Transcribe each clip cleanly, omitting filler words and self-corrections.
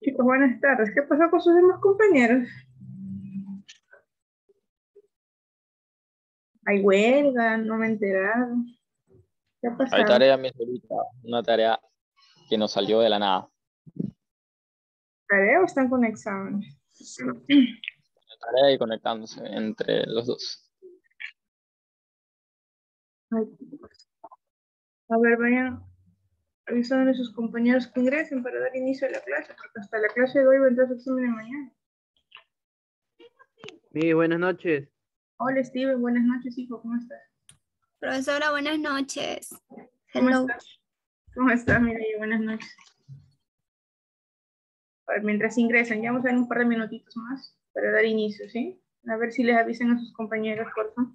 Chicos, buenas tardes. ¿Qué pasó con sus demás compañeros? Hay huelga, no me he enterado. ¿Qué ha Hay pasado? tarea, mi ahorita, una tarea que nos salió de la nada. ¿Tarea o están con exámenes? Tarea y conectándose entre los dos. Ay, a ver, vayan avisando a sus compañeros que ingresen para dar inicio a la clase, porque hasta la clase de hoy va a entrar su examen de mañana. Buenas noches. Hola, Steven, buenas noches, hijo, ¿cómo estás? Profesora, buenas noches. ¿Cómo Hello. estás? ¿Cómo estás, mira, buenas noches. A ver, mientras ingresan, ya vamos a dar un par de minutitos más para dar inicio, ¿sí? A ver si les avisen a sus compañeros, por favor.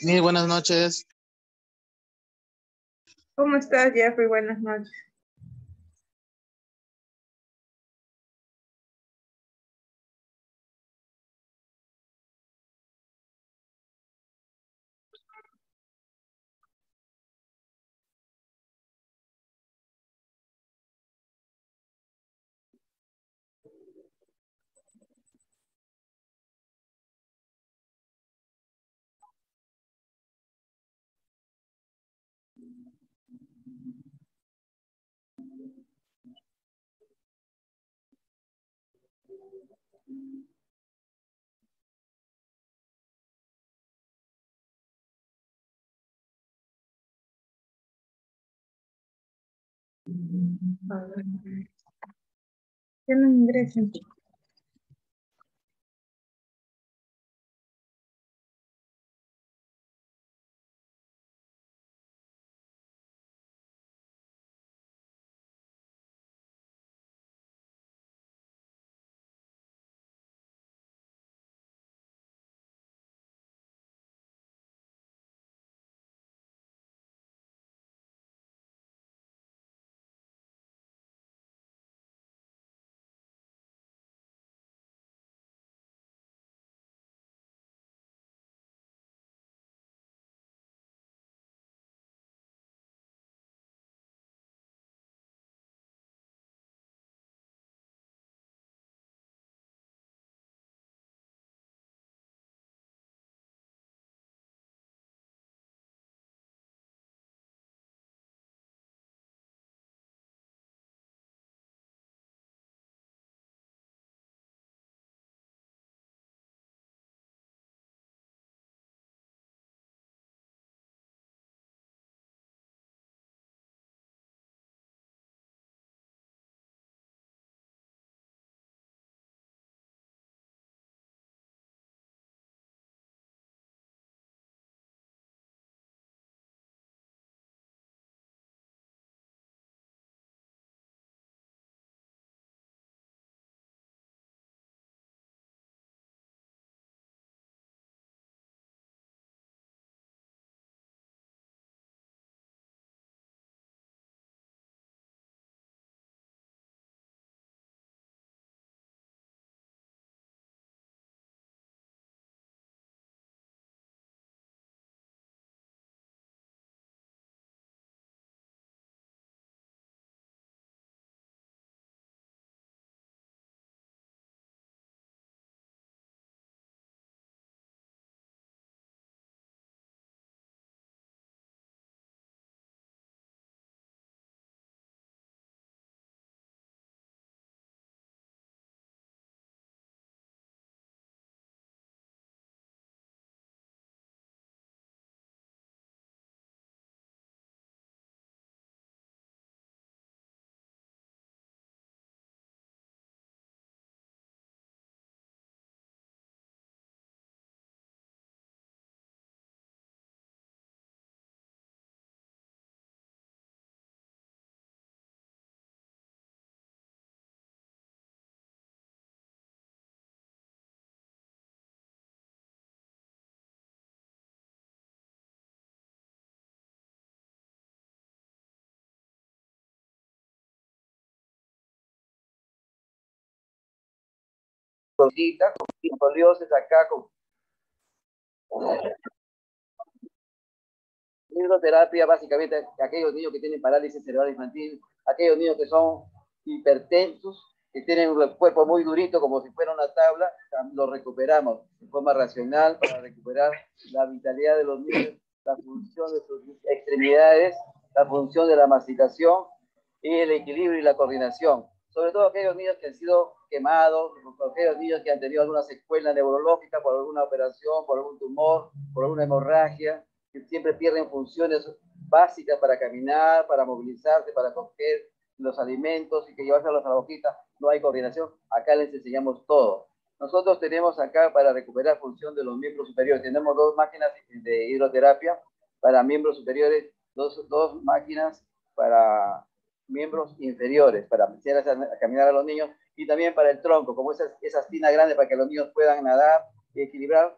Buenas noches. ¿Cómo estás, Jeffrey? Buenas noches. A ver. Que no ingresen. escoliosis acá con hidroterapia, básicamente aquellos niños que tienen parálisis cerebral infantil, aquellos niños que son hipertensos, que tienen el cuerpo muy durito como si fuera una tabla, lo recuperamos de forma racional para recuperar la vitalidad de los niños, la función de sus extremidades, la función de la masticación y el equilibrio y la coordinación. Sobre todo aquellos niños que han sido quemados, aquellos niños que han tenido alguna secuela neurológica por alguna operación, por algún tumor, por alguna hemorragia, que siempre pierden funciones básicas para caminar, para movilizarse, para coger los alimentos y que llevárselos a la boquita. No hay coordinación. Acá les enseñamos todo. Nosotros tenemos acá para recuperar función de los miembros superiores. Tenemos 2 máquinas de hidroterapia para miembros superiores, dos máquinas para miembros inferiores, para empezar a caminar a los niños, y también para el tronco, como esas tinas grandes para que los niños puedan nadar y equilibrar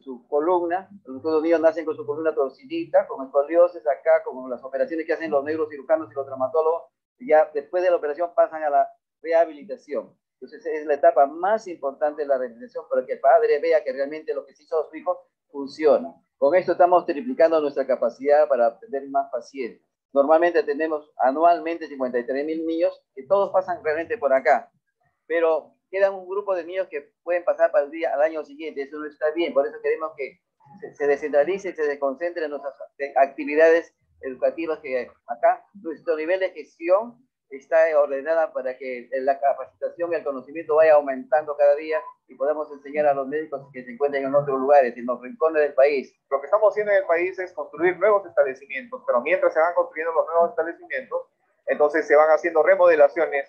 su columna. Los niños nacen con su columna torcidita, con escoliosis acá, como las operaciones que hacen los neurocirujanos y los traumatólogos, y ya después de la operación pasan a la rehabilitación. Entonces es la etapa más importante de la rehabilitación para que el padre vea que realmente lo que se hizo a su hijo funciona. Con esto estamos triplicando nuestra capacidad para atender más pacientes. Normalmente tenemos anualmente 53.000 niños que todos pasan realmente por acá, pero queda un grupo de niños que pueden pasar para el día al año siguiente. Eso no está bien, por eso queremos que se descentralice y se desconcentre en nuestras actividades educativas, que acá nuestro nivel de gestión está ordenada para que la capacitación y el conocimiento vaya aumentando cada día y podamos enseñar a los médicos que se encuentren en otros lugares, en los rincones del país. Lo que estamos haciendo en el país es construir nuevos establecimientos, pero mientras se van construyendo los nuevos establecimientos, entonces se van haciendo remodelaciones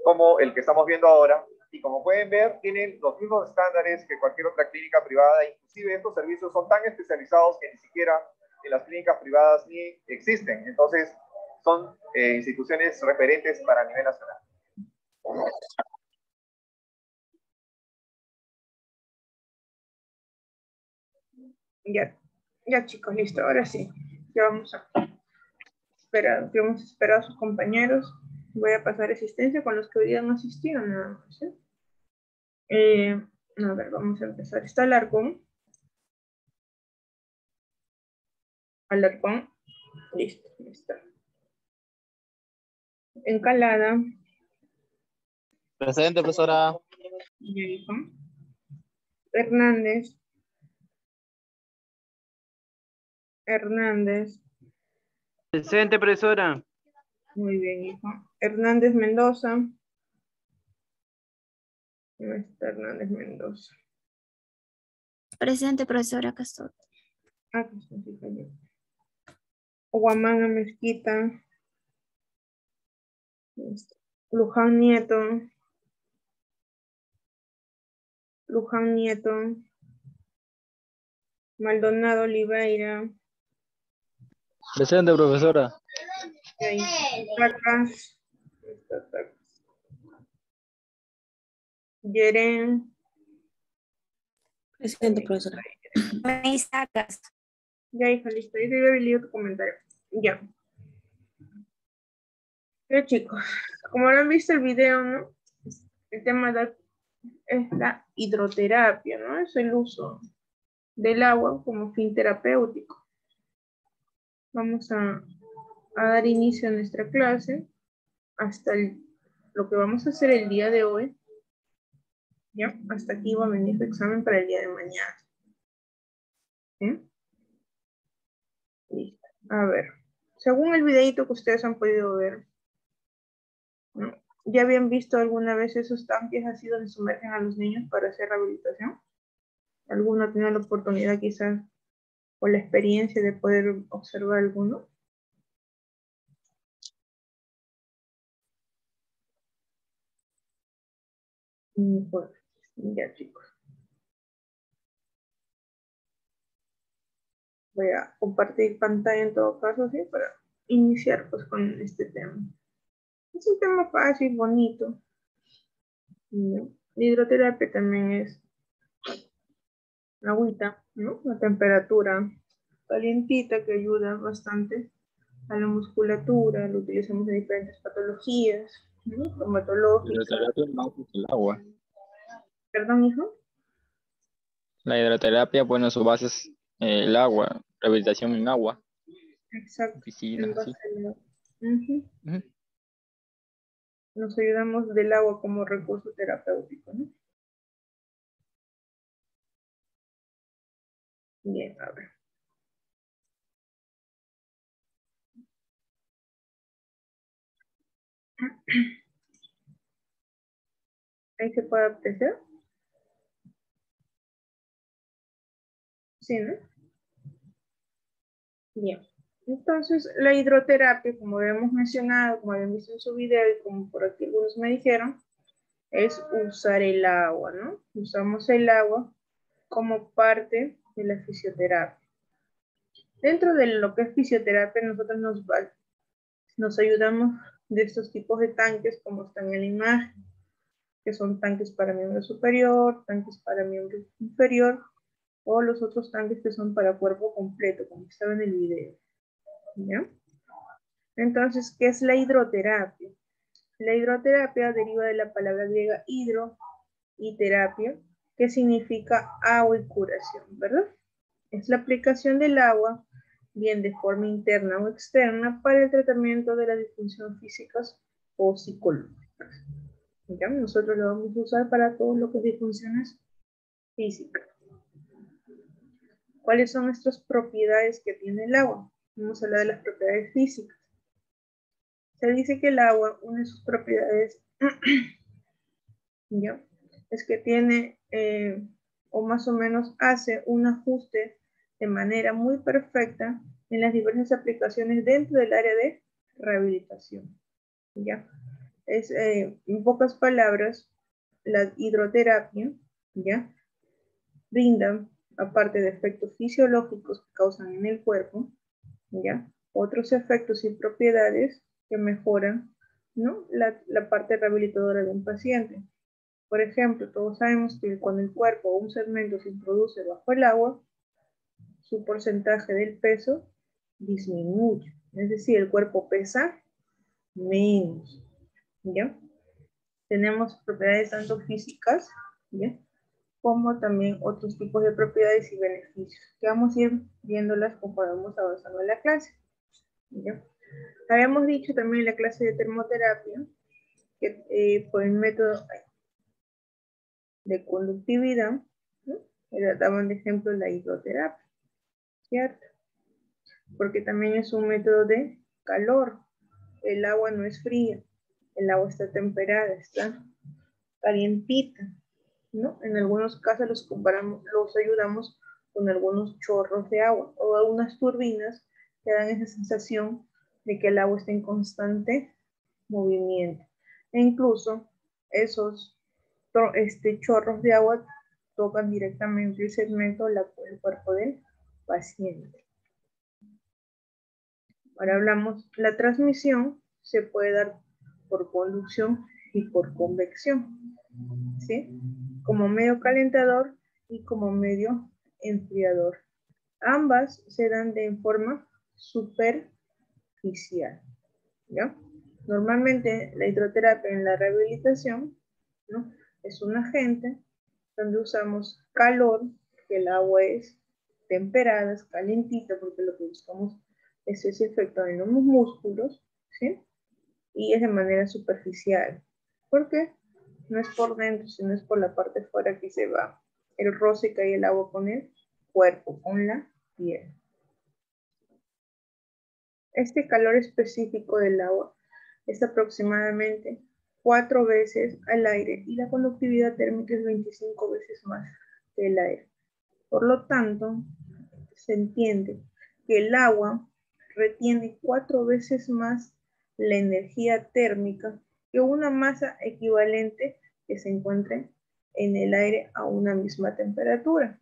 como el que estamos viendo ahora, y como pueden ver, tienen los mismos estándares que cualquier otra clínica privada. Inclusive estos servicios son tan especializados que ni siquiera en las clínicas privadas ni existen. Entonces, son instituciones referentes para a nivel nacional. Ya chicos, listo, ahora sí. Ya vamos a esperar a sus compañeros. Voy a pasar asistencia con los que hoy día no asistieron nada más, ¿sí? A ver, vamos a empezar. Está Alarcón. Alarcón. Listo, está. Encalada. Presente, profesora. Hijo. Hernández. Hernández. Presente, profesora. Muy bien, hijo. Hernández Mendoza. No está Hernández Mendoza. Presente, profesora Castor. Acá está, sí, cayó. Guamán Mezquita. Luján Nieto. Luján Nieto. Maldonado Oliveira. Presente, profesora. Tacas. Yeren. Presente, profesora. Me sacas. Ya, hija, listo. Yo te había leído tu comentario. Ya. Pero chicos, como habrán visto el video, ¿no? El tema es la hidroterapia, ¿no? Es el uso del agua como fin terapéutico. Vamos a dar inicio a nuestra clase hasta lo que vamos a hacer el día de hoy. ¿Ya? Hasta aquí va a venir tu examen para el día de mañana. ¿Sí? Listo. A ver, según el videito que ustedes han podido ver, ¿no? ¿Ya habían visto alguna vez esos tanques así donde sumergen a los niños para hacer rehabilitación? ¿Alguno ha tenido la oportunidad quizás o la experiencia de poder observar alguno? Bueno, ya chicos. Voy a compartir pantalla en todo caso, ¿sí? Para iniciar pues con este tema. Es un tema fácil, bonito. La hidroterapia también es agüita, ¿no? La temperatura calientita que ayuda bastante a la musculatura, lo utilizamos en diferentes patologías, ¿no? Reumatológicas. El agua. Perdón, hijo. La hidroterapia, bueno, su base es el agua, rehabilitación en agua, Exacto. piscinas, En base así. al agua. Ujú. Ujú. Nos ayudamos del agua como recurso terapéutico, ¿no? Bien, a ver. Ahí se puede apreciar. Sí, ¿no? Bien. Entonces, la hidroterapia, como habíamos mencionado, como habían visto en su video y como por aquí algunos me dijeron, es usar el agua, ¿no? Usamos el agua como parte de la fisioterapia. Dentro de lo que es fisioterapia, nosotros nos ayudamos de estos tipos de tanques, como están en la imagen, que son tanques para miembro superior, tanques para miembro inferior, o los otros tanques que son para cuerpo completo, como estaba en el video. ¿Ya? Entonces, ¿qué es la hidroterapia? La hidroterapia deriva de la palabra griega hidro y terapia, que significa agua y curación, ¿verdad? Es la aplicación del agua, bien de forma interna o externa, para el tratamiento de las disfunciones físicas o psicológicas. ¿Ya? Nosotros lo vamos a usar para todo lo que es disfunciones físicas. ¿Cuáles son estas propiedades que tiene el agua? Vamos a hablar de las propiedades físicas. Se dice que el agua, una de sus propiedades, ¿ya? Es que tiene, o más o menos hace un ajuste de manera muy perfecta en las diversas aplicaciones dentro del área de rehabilitación, ¿ya? Es, en pocas palabras, la hidroterapia, ¿ya? Brinda, aparte de efectos fisiológicos que causan en el cuerpo, ¿ya? Otros efectos y propiedades que mejoran, ¿no? la parte rehabilitadora de un paciente. Por ejemplo, todos sabemos que cuando el cuerpo o un segmento se introduce bajo el agua, su porcentaje del peso disminuye. Es decir, el cuerpo pesa menos, ¿ya? Tenemos propiedades tanto físicas, ¿ya? Como también otros tipos de propiedades y beneficios, que vamos a ir viéndolas conforme vamos avanzando en la clase, ¿ya? Habíamos dicho también en la clase de termoterapia que por el método de conductividad, ¿no? Daban de ejemplo la hidroterapia, ¿cierto? Porque también es un método de calor. El agua no es fría, el agua está temperada, está calientita, ¿no? En algunos casos los ayudamos con algunos chorros de agua o algunas turbinas que dan esa sensación de que el agua está en constante movimiento. E incluso esos chorros de agua tocan directamente el segmento del cuerpo del paciente. Ahora hablamos, la transmisión se puede dar por conducción y por convección, ¿sí? Como medio calentador y como medio enfriador. Ambas se dan de forma superficial, ¿ya? Normalmente la hidroterapia en la rehabilitación, ¿no? Es un agente donde usamos calor, que el agua es temperada, es calentita, porque lo que buscamos es ese efecto en los músculos, ¿sí? Y es de manera superficial. ¿Por qué? No es por dentro, sino es por la parte de fuera que se va el roce que hay el agua con el cuerpo, con la piel. Este calor específico del agua es aproximadamente 4 veces al aire y la conductividad térmica es 25 veces más que el aire. Por lo tanto, se entiende que el agua retiene 4 veces más la energía térmica que una masa equivalente que se encuentre en el aire a una misma temperatura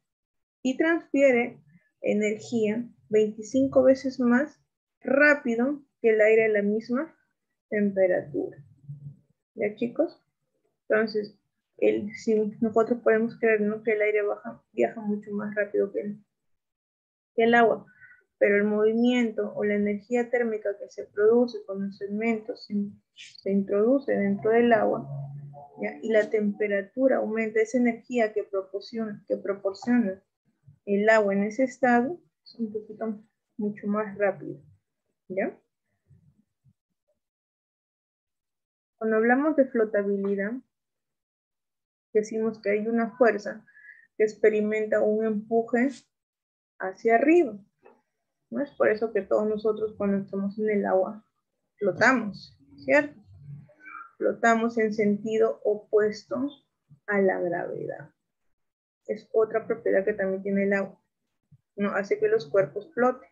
y transfiere energía 25 veces más rápido que el aire a la misma temperatura. ¿Ya, chicos? Entonces, si nosotros podemos creer, ¿no?, que el aire viaja mucho más rápido que el agua, pero el movimiento o la energía térmica que se produce cuando el segmento se introduce dentro del agua ¿ya? Y la temperatura aumenta, esa energía que proporciona el agua en ese estado es un poquito mucho más rápido, ¿ya? Cuando hablamos de flotabilidad, decimos que hay una fuerza que experimenta un empuje hacia arriba, ¿no? Es por eso que todos nosotros cuando estamos en el agua flotamos, ¿cierto? Flotamos en sentido opuesto a la gravedad. Es otra propiedad que también tiene el agua, ¿no? Hace que los cuerpos floten.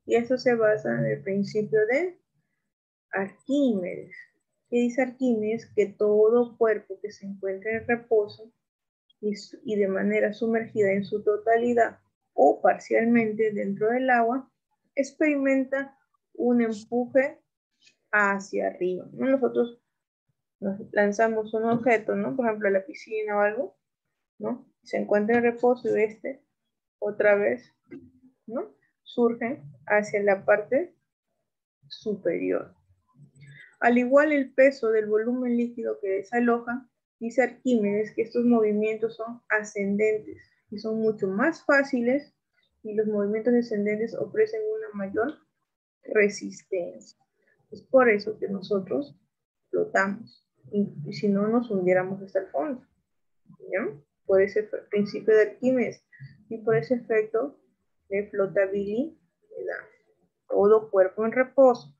Y eso se basa en el principio de Arquímedes. ¿Qué dice Arquímedes? Que todo cuerpo que se encuentre en reposo y de manera sumergida en su totalidad o parcialmente dentro del agua, experimenta un empuje hacia arriba, ¿no? Nosotros nos lanzamos un objeto, ¿no? Por ejemplo, a la piscina o algo, ¿no? Se encuentra en reposo y otra vez, ¿no? Surge hacia la parte superior. Al igual el peso del volumen líquido que desaloja, dice Arquímedes que estos movimientos son ascendentes y son mucho más fáciles y los movimientos descendentes ofrecen una mayor resistencia. Es por eso que nosotros flotamos y si no nos hundiéramos hasta el fondo, ¿ya? Por ese principio de Arquímedes y por ese efecto de flotabilidad. Todo cuerpo en reposo,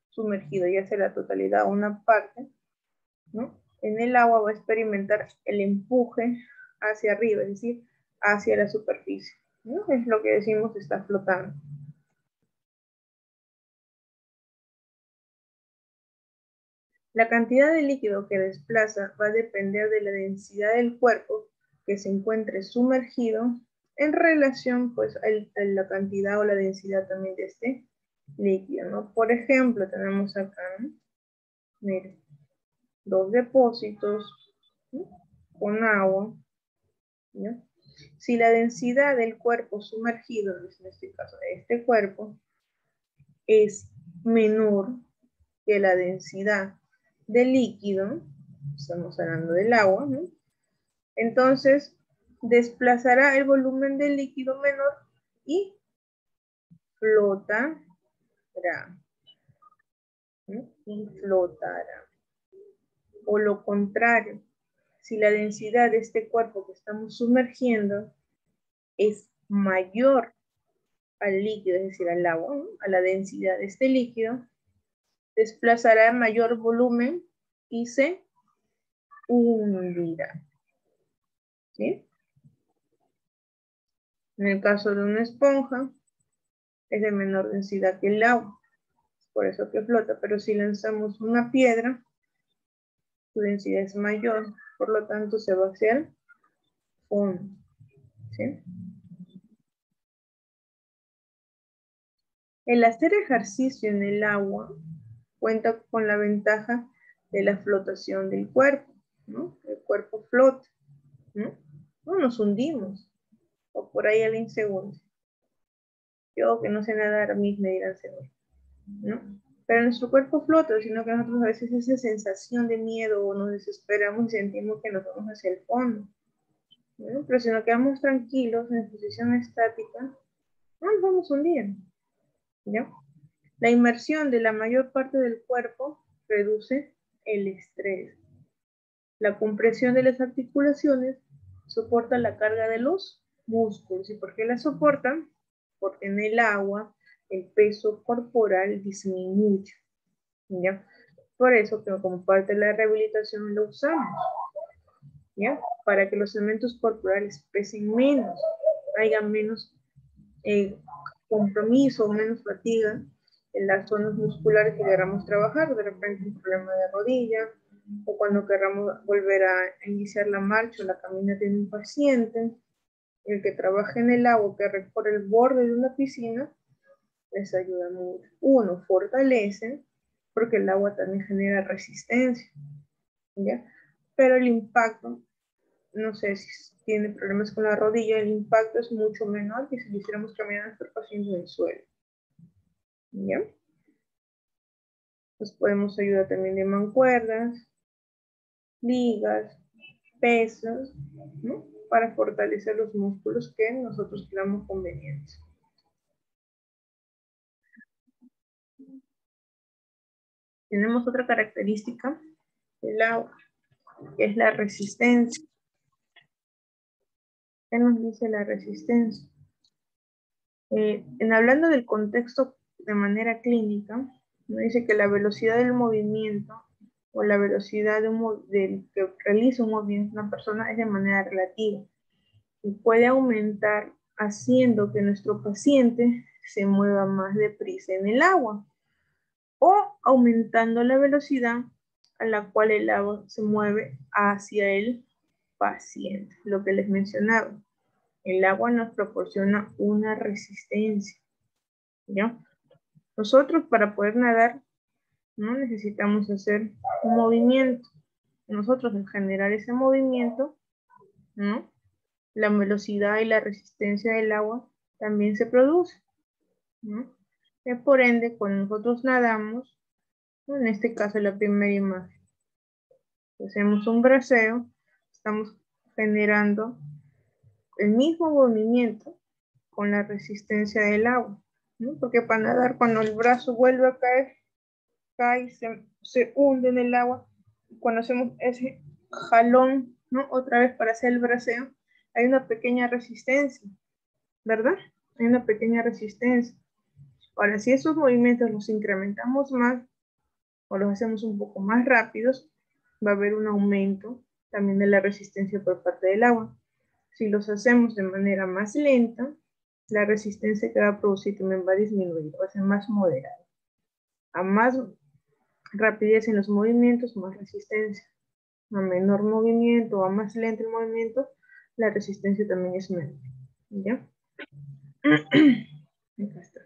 sumergido ya sea la totalidad o una parte, ¿no? En el agua va a experimentar el empuje hacia arriba, es decir, hacia la superficie, ¿no? Es lo que decimos está flotando. La cantidad de líquido que desplaza va a depender de la densidad del cuerpo que se encuentre sumergido en relación pues a la cantidad o la densidad también de este líquido, ¿no? Por ejemplo, tenemos acá, ¿no? Miren, dos depósitos, ¿no? Con agua, ¿no? Si la densidad del cuerpo sumergido, en este caso de este cuerpo, es menor que la densidad del líquido, estamos hablando del agua, ¿no? Entonces desplazará el volumen del líquido menor y flotará, ¿no? Y flotará. O lo contrario, si la densidad de este cuerpo que estamos sumergiendo es mayor al líquido, es decir, al agua, ¿no? A la densidad de este líquido, desplazará mayor volumen y se hundirá. ¿Sí? En el caso de una esponja, es de menor densidad que el agua, por eso que flota, pero si lanzamos una piedra, su densidad es mayor, por lo tanto se va hacia el fondo. ¿Sí? El hacer ejercicio en el agua cuenta con la ventaja de la flotación del cuerpo, ¿no? El cuerpo flota, ¿no? No nos hundimos, o por ahí alguien se hunde. Yo que no sé nadar, a mí me dirán seguro, ¿no? Pero nuestro cuerpo flota, sino que nosotros a veces esa sensación de miedo o nos desesperamos y sentimos que nos vamos hacia el fondo, ¿no? Pero si nos quedamos tranquilos en posición estática, no nos vamos a hundir, ¿ya? La inmersión de la mayor parte del cuerpo reduce el estrés. La compresión de las articulaciones soporta la carga de los músculos. ¿Y por qué la soportan? Porque en el agua el peso corporal disminuye, ¿ya? Por eso que como parte de la rehabilitación lo usamos, ¿ya? Para que los elementos corporales pesen menos, haya menos compromiso, menos fatiga en las zonas musculares que queramos trabajar, de repente un problema de rodilla, o cuando queramos volver a iniciar la marcha o la caminata de un paciente, el que trabaja en el agua, que recorre el borde de una piscina, les ayuda mucho. Uno, fortalece, porque el agua también genera resistencia, ¿ya? Pero el impacto, no sé si tiene problemas con la rodilla, el impacto es mucho menor que si lo hiciéramos caminar a nuestro paciente en el suelo, ¿ya? Pues podemos ayudar también de mancuernas, ligas, pesas, ¿no? Para fortalecer los músculos que nosotros creamos convenientes. Tenemos otra característica del agua, que es la resistencia. ¿Qué nos dice la resistencia? En hablando del contexto de manera clínica, nos dice que la velocidad del movimiento o la velocidad del que realiza un movimiento una persona es de manera relativa y puede aumentar haciendo que nuestro paciente se mueva más deprisa en el agua o aumentando la velocidad a la cual el agua se mueve hacia el paciente. Lo que les mencionaba, el agua nos proporciona una resistencia, ¿ya? Nosotros para poder nadar no necesitamos hacer un movimiento. Nosotros al generar ese movimiento, ¿no? La velocidad y la resistencia del agua también se produce, ¿no? Y por ende, cuando nosotros nadamos, ¿no? En este caso la primera imagen, hacemos un braceo, estamos generando el mismo movimiento con la resistencia del agua, ¿no? Porque para nadar, cuando el brazo vuelve a caer, cae, se hunde en el agua. Cuando hacemos ese jalón, ¿no? Otra vez para hacer el braceo, hay una pequeña resistencia, ¿verdad? Hay una pequeña resistencia. Ahora, si esos movimientos los incrementamos más o los hacemos un poco más rápidos, va a haber un aumento también de la resistencia por parte del agua. Si los hacemos de manera más lenta, la resistencia que va a producir también va a disminuir, va a ser más moderada. A más rapidez en los movimientos, más resistencia. A menor movimiento o a más lento el movimiento, la resistencia también es menor. ¿Ya? Acá está.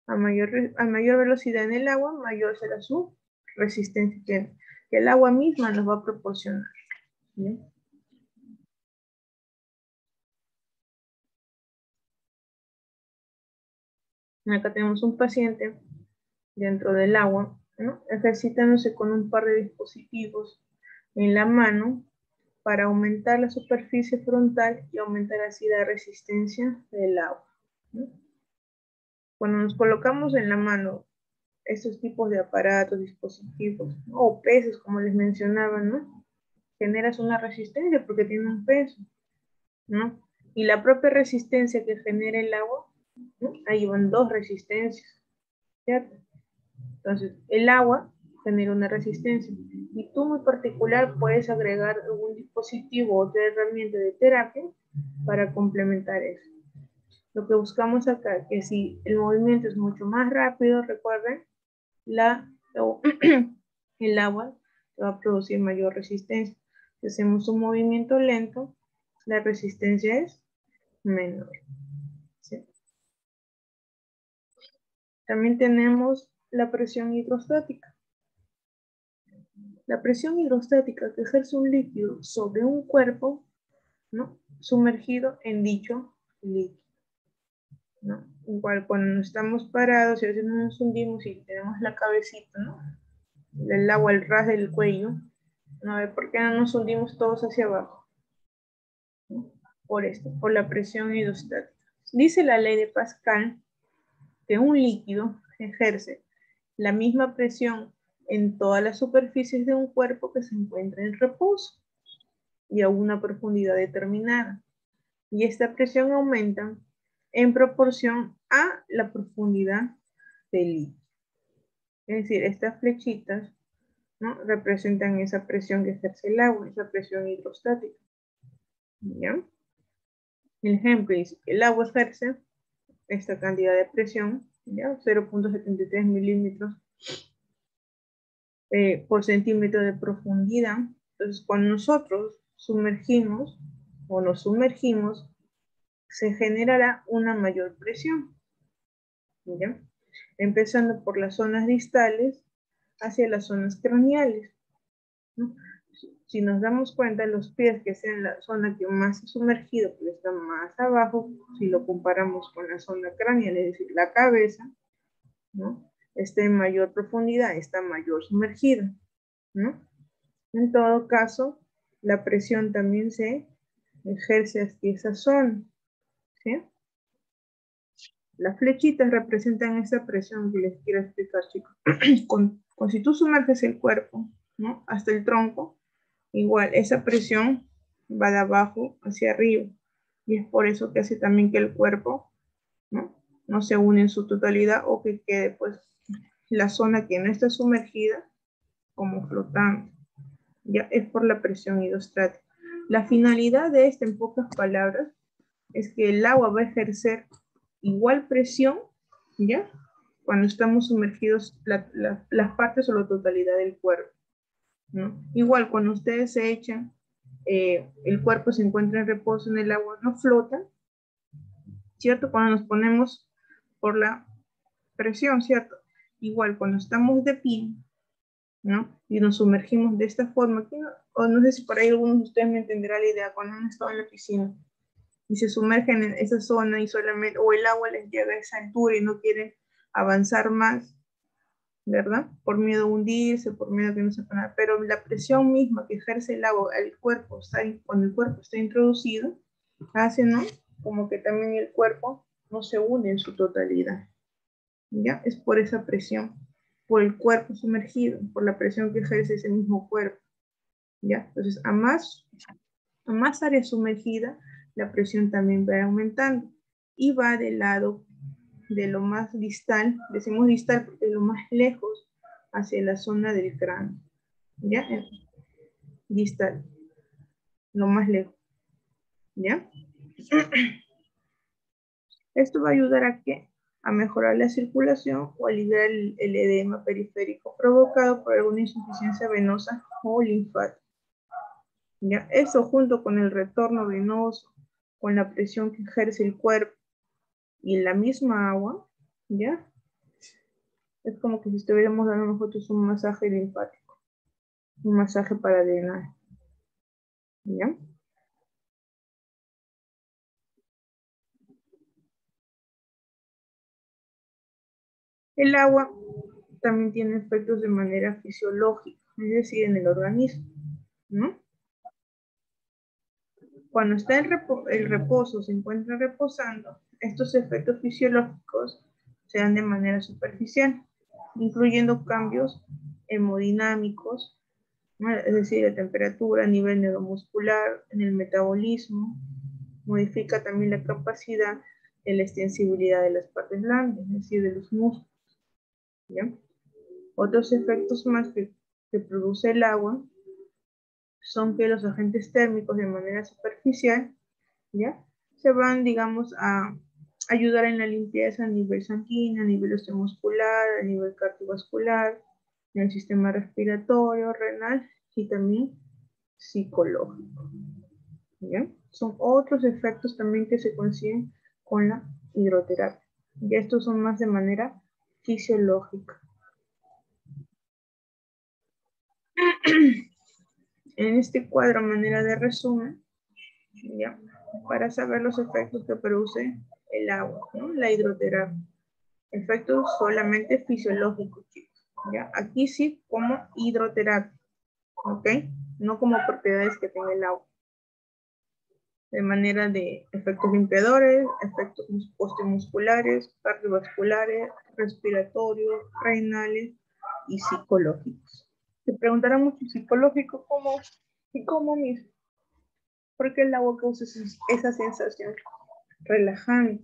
A mayor velocidad en el agua, mayor será su resistencia que el agua misma nos va a proporcionar. ¿Ya? Acá tenemos un paciente dentro del agua, ¿no? Ejercitándose con un par de dispositivos en la mano para aumentar la superficie frontal y aumentar así la resistencia del agua, ¿no? Cuando nos colocamos en la mano estos tipos de aparatos, dispositivos, ¿no? O pesos, como les mencionaba, ¿no? Generas una resistencia porque tiene un peso, ¿no? Y la propia resistencia que genera el agua, ¿no? Ahí van dos resistencias, ¿cierto? Entonces, el agua genera una resistencia y tú muy particular puedes agregar algún dispositivo o otra herramienta de terapia para complementar eso. Lo que buscamos acá, que si el movimiento es mucho más rápido, recuerden, el agua va a producir mayor resistencia. Si hacemos un movimiento lento, la resistencia es menor. ¿Sí? También tenemos la presión hidrostática. La presión hidrostática que ejerce un líquido sobre un cuerpo, ¿no? Sumergido en dicho líquido, ¿no? Igual cuando estamos parados y a veces nos hundimos y tenemos la cabecita, ¿no? El agua al ras del cuello, ¿no? ¿Por qué no nos hundimos todos hacia abajo? ¿No? Por esto, por la presión hidrostática. Dice la ley de Pascal que un líquido ejerce la misma presión en todas las superficies de un cuerpo que se encuentra en reposo y a una profundidad determinada. Y esta presión aumenta en proporción a la profundidad del líquido. Es decir, estas flechitas, ¿no? Representan esa presión que ejerce el agua, esa presión hidrostática. ¿Ya? El ejemplo dice que el agua ejerce esta cantidad de presión, 0.73 milímetros por centímetro de profundidad. Entonces, cuando nosotros sumergimos o nos sumergimos, se generará una mayor presión, ¿ya? Empezando por las zonas distales hacia las zonas craneales, ¿no? Si nos damos cuenta, los pies, que sean la zona que más se ha sumergido, pero está más abajo, si lo comparamos con la zona craneal, es decir, la cabeza, ¿no? Está en mayor profundidad, está mayor sumergida, ¿no? En todo caso, la presión también se ejerce hacia esa zona, ¿sí? Las flechitas representan esa presión que les quiero explicar, chicos. Si tú sumerges el cuerpo, ¿no?, hasta el tronco, igual esa presión va de abajo hacia arriba. Y es por eso que hace también que el cuerpo, no se une en su totalidad, o que quede pues la zona que no está sumergida como flotando. Ya es por la presión hidrostática. La finalidad de esta, en pocas palabras, es que el agua va a ejercer igual presión, ¿ya?, cuando estamos sumergidos las partes o la totalidad del cuerpo, ¿no? Igual cuando ustedes se echan, el cuerpo se encuentra en reposo en el agua, no flota, ¿cierto? Cuando nos ponemos por la presión, ¿cierto? Igual cuando estamos de pie, ¿no?, y nos sumergimos de esta forma, o no sé si por ahí algunos de ustedes me entenderán la idea, cuando han estado en la piscina y se sumergen en esa zona y solamente, o el agua les llega a esa altura y no quieren avanzar más, ¿verdad? Por miedo a hundirse, por miedo a que no sepa nada, pero la presión misma que ejerce el agua al cuerpo, cuando el cuerpo está introducido, hace, ¿no?, como que también el cuerpo no se une en su totalidad, ¿ya? Es por esa presión, por el cuerpo sumergido, por la presión que ejerce ese mismo cuerpo, ¿ya? Entonces, a más área sumergida, la presión también va aumentando y va del lado de lo más distal, decimos distal porque es lo más lejos, hacia la zona del cráneo, ¿ya? Distal, lo más lejos, ¿ya? Esto va a ayudar a ¿qué? A mejorar la circulación o aliviar el edema periférico provocado por alguna insuficiencia venosa o linfática. ¿Ya? Eso junto con el retorno venoso, con la presión que ejerce el cuerpo y la misma agua, ¿ya? Es como que si estuviéramos dando nosotros un masaje linfático, un masaje para drenar, ¿ya? El agua también tiene efectos de manera fisiológica, es decir, en el organismo, ¿no? Cuando está el reposo, se encuentra reposando, estos efectos fisiológicos se dan de manera superficial, incluyendo cambios hemodinámicos, ¿no?, es decir, de temperatura, a nivel neuromuscular, en el metabolismo, modifica también la capacidad de la extensibilidad de las partes blandas, es decir, de los músculos, ¿ya? Otros efectos más que produce el agua son que los agentes térmicos de manera superficial, ¿ya?, se van, digamos, a ayudar en la limpieza a nivel sanguíneo, a nivel osteomuscular, a nivel cardiovascular, en el sistema respiratorio, renal y también psicológico, ¿ya? Son otros efectos también que se consiguen con la hidroterapia. Y estos son más de manera fisiológica. En este cuadro, a manera de resumen, ¿ya?, para saber los efectos que produce el agua, ¿no?, la hidroterapia. Efectos solamente fisiológicos, chicos, ¿ya? Aquí sí como hidroterapia, ¿ok? No como propiedades que tenga el agua. De manera de efectos limpiadores, efectos osteomusculares, cardiovasculares, respiratorios, renales y psicológicos. Se preguntarán mucho, ¿psicológico cómo? ¿Y cómo mismo? Porque el agua causa esa sensación relajante,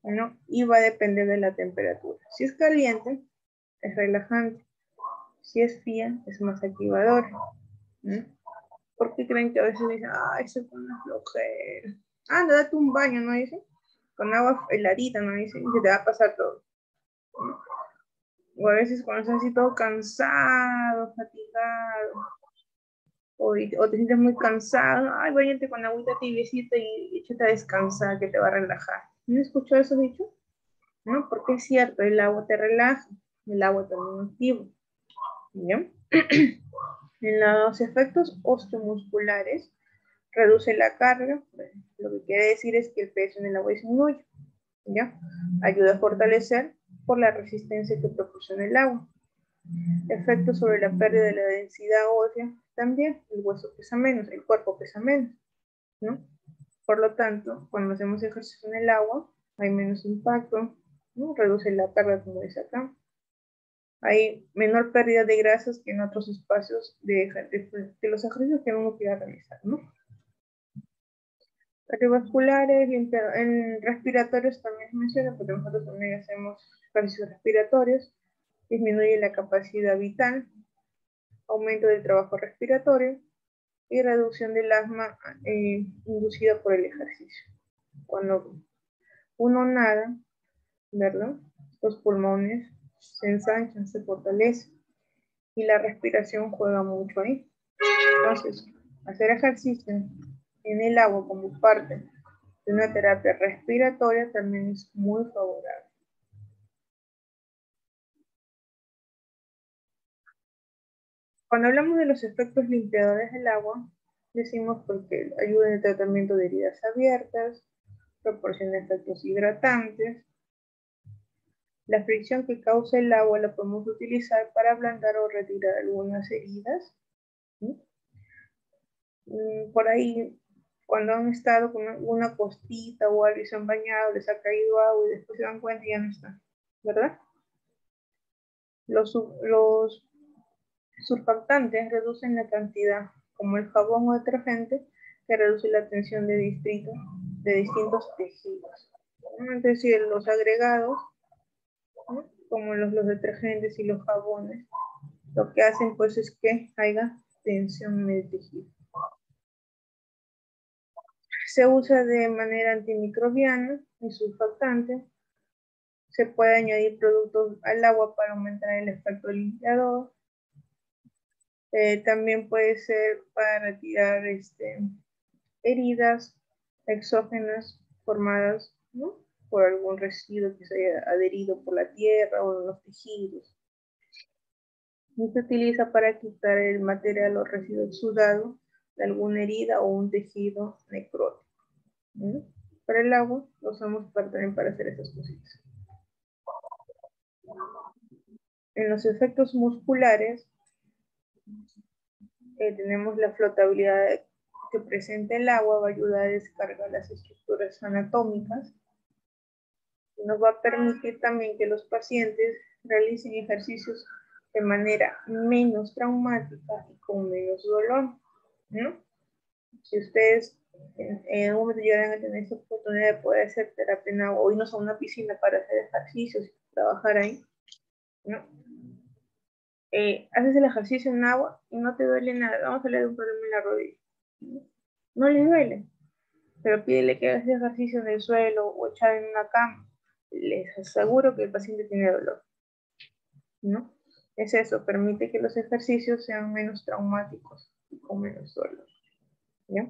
¿no? Y va a depender de la temperatura. Si es caliente, es relajante. Si es fría, es más activador, ¿no? ¿Por qué creen que a veces dicen, ay, se pone flojera? Anda, date un baño, ¿no dicen? Con agua heladita, ¿no dicen? Y se te va a pasar todo, ¿no? O a veces cuando estás así todo cansado, fatigado, o te sientes muy cansado, ay, váyate con agüita tibiecita y échate a descansar, que te va a relajar. ¿No escuchado eso dicho? ¿No? Porque es cierto, el agua te relaja, el agua también activa, ¿ya? En los efectos osteomusculares, reduce la carga, lo que quiere decir es que el peso en el agua disminuye, ¿ya? Ayuda a fortalecer por la resistencia que proporciona el agua. Efectos sobre la pérdida de la densidad ósea, también, el hueso pesa menos, el cuerpo pesa menos, ¿no? Por lo tanto, cuando hacemos ejercicio en el agua, hay menos impacto, ¿no? Reduce la carga, como dice acá. Hay menor pérdida de grasas que en otros espacios de los ejercicios que uno quiera realizar, ¿no? Cardiovasculares, en respiratorios también se menciona, porque nosotros también hacemos ejercicios respiratorios, disminuye la capacidad vital, aumento del trabajo respiratorio y reducción del asma inducida por el ejercicio. Cuando uno nada, ¿verdad? Los pulmones se ensanchan, se fortalecen y la respiración juega mucho ahí. Entonces, hacer ejercicio en el agua como parte de una terapia respiratoria también es muy favorable. Cuando hablamos de los efectos limpiadores del agua, decimos porque ayuda en el tratamiento de heridas abiertas, proporciona efectos hidratantes. La fricción que causa el agua la podemos utilizar para ablandar o retirar algunas heridas, ¿sí? Por ahí, cuando han estado con una costita o algo y se han bañado, les ha caído agua y después se dan cuenta y ya no está, ¿verdad? Los surfactantes reducen la cantidad, como el jabón o detergente, que reduce la tensión de distintos tejidos. Es decir, los agregados, ¿no? Como los detergentes y los jabones, lo que hacen pues es que haya tensión en el tejido. Se usa de manera antimicrobiana y surfactante. Se puede añadir productos al agua para aumentar el efecto limpiador. También puede ser para retirar heridas exógenas formadas, ¿no? Por algún residuo que se haya adherido por la tierra o en los tejidos. Y se utiliza para quitar el material o residuo exudado de alguna herida o un tejido necrótico. ¿No? Para el agua lo usamos también para hacer esas cositas. En los efectos musculares tenemos la flotabilidad que presenta el agua, va a ayudar a descargar las estructuras anatómicas. Nos va a permitir también que los pacientes realicen ejercicios de manera menos traumática y con menos dolor, ¿no? Si ustedes en algún momento llegan a tener esta oportunidad de poder hacer terapia en agua o irnos a una piscina para hacer ejercicios y trabajar ahí, ¿no? Haces el ejercicio en agua y no te duele nada. Vamos a hablar de un problema en la rodilla. No le duele, pero pídele que hagas ejercicio en el suelo o echar en una cama. Les aseguro que el paciente tiene dolor, ¿no? Es eso, permite que los ejercicios sean menos traumáticos y con menos dolor, ¿ya?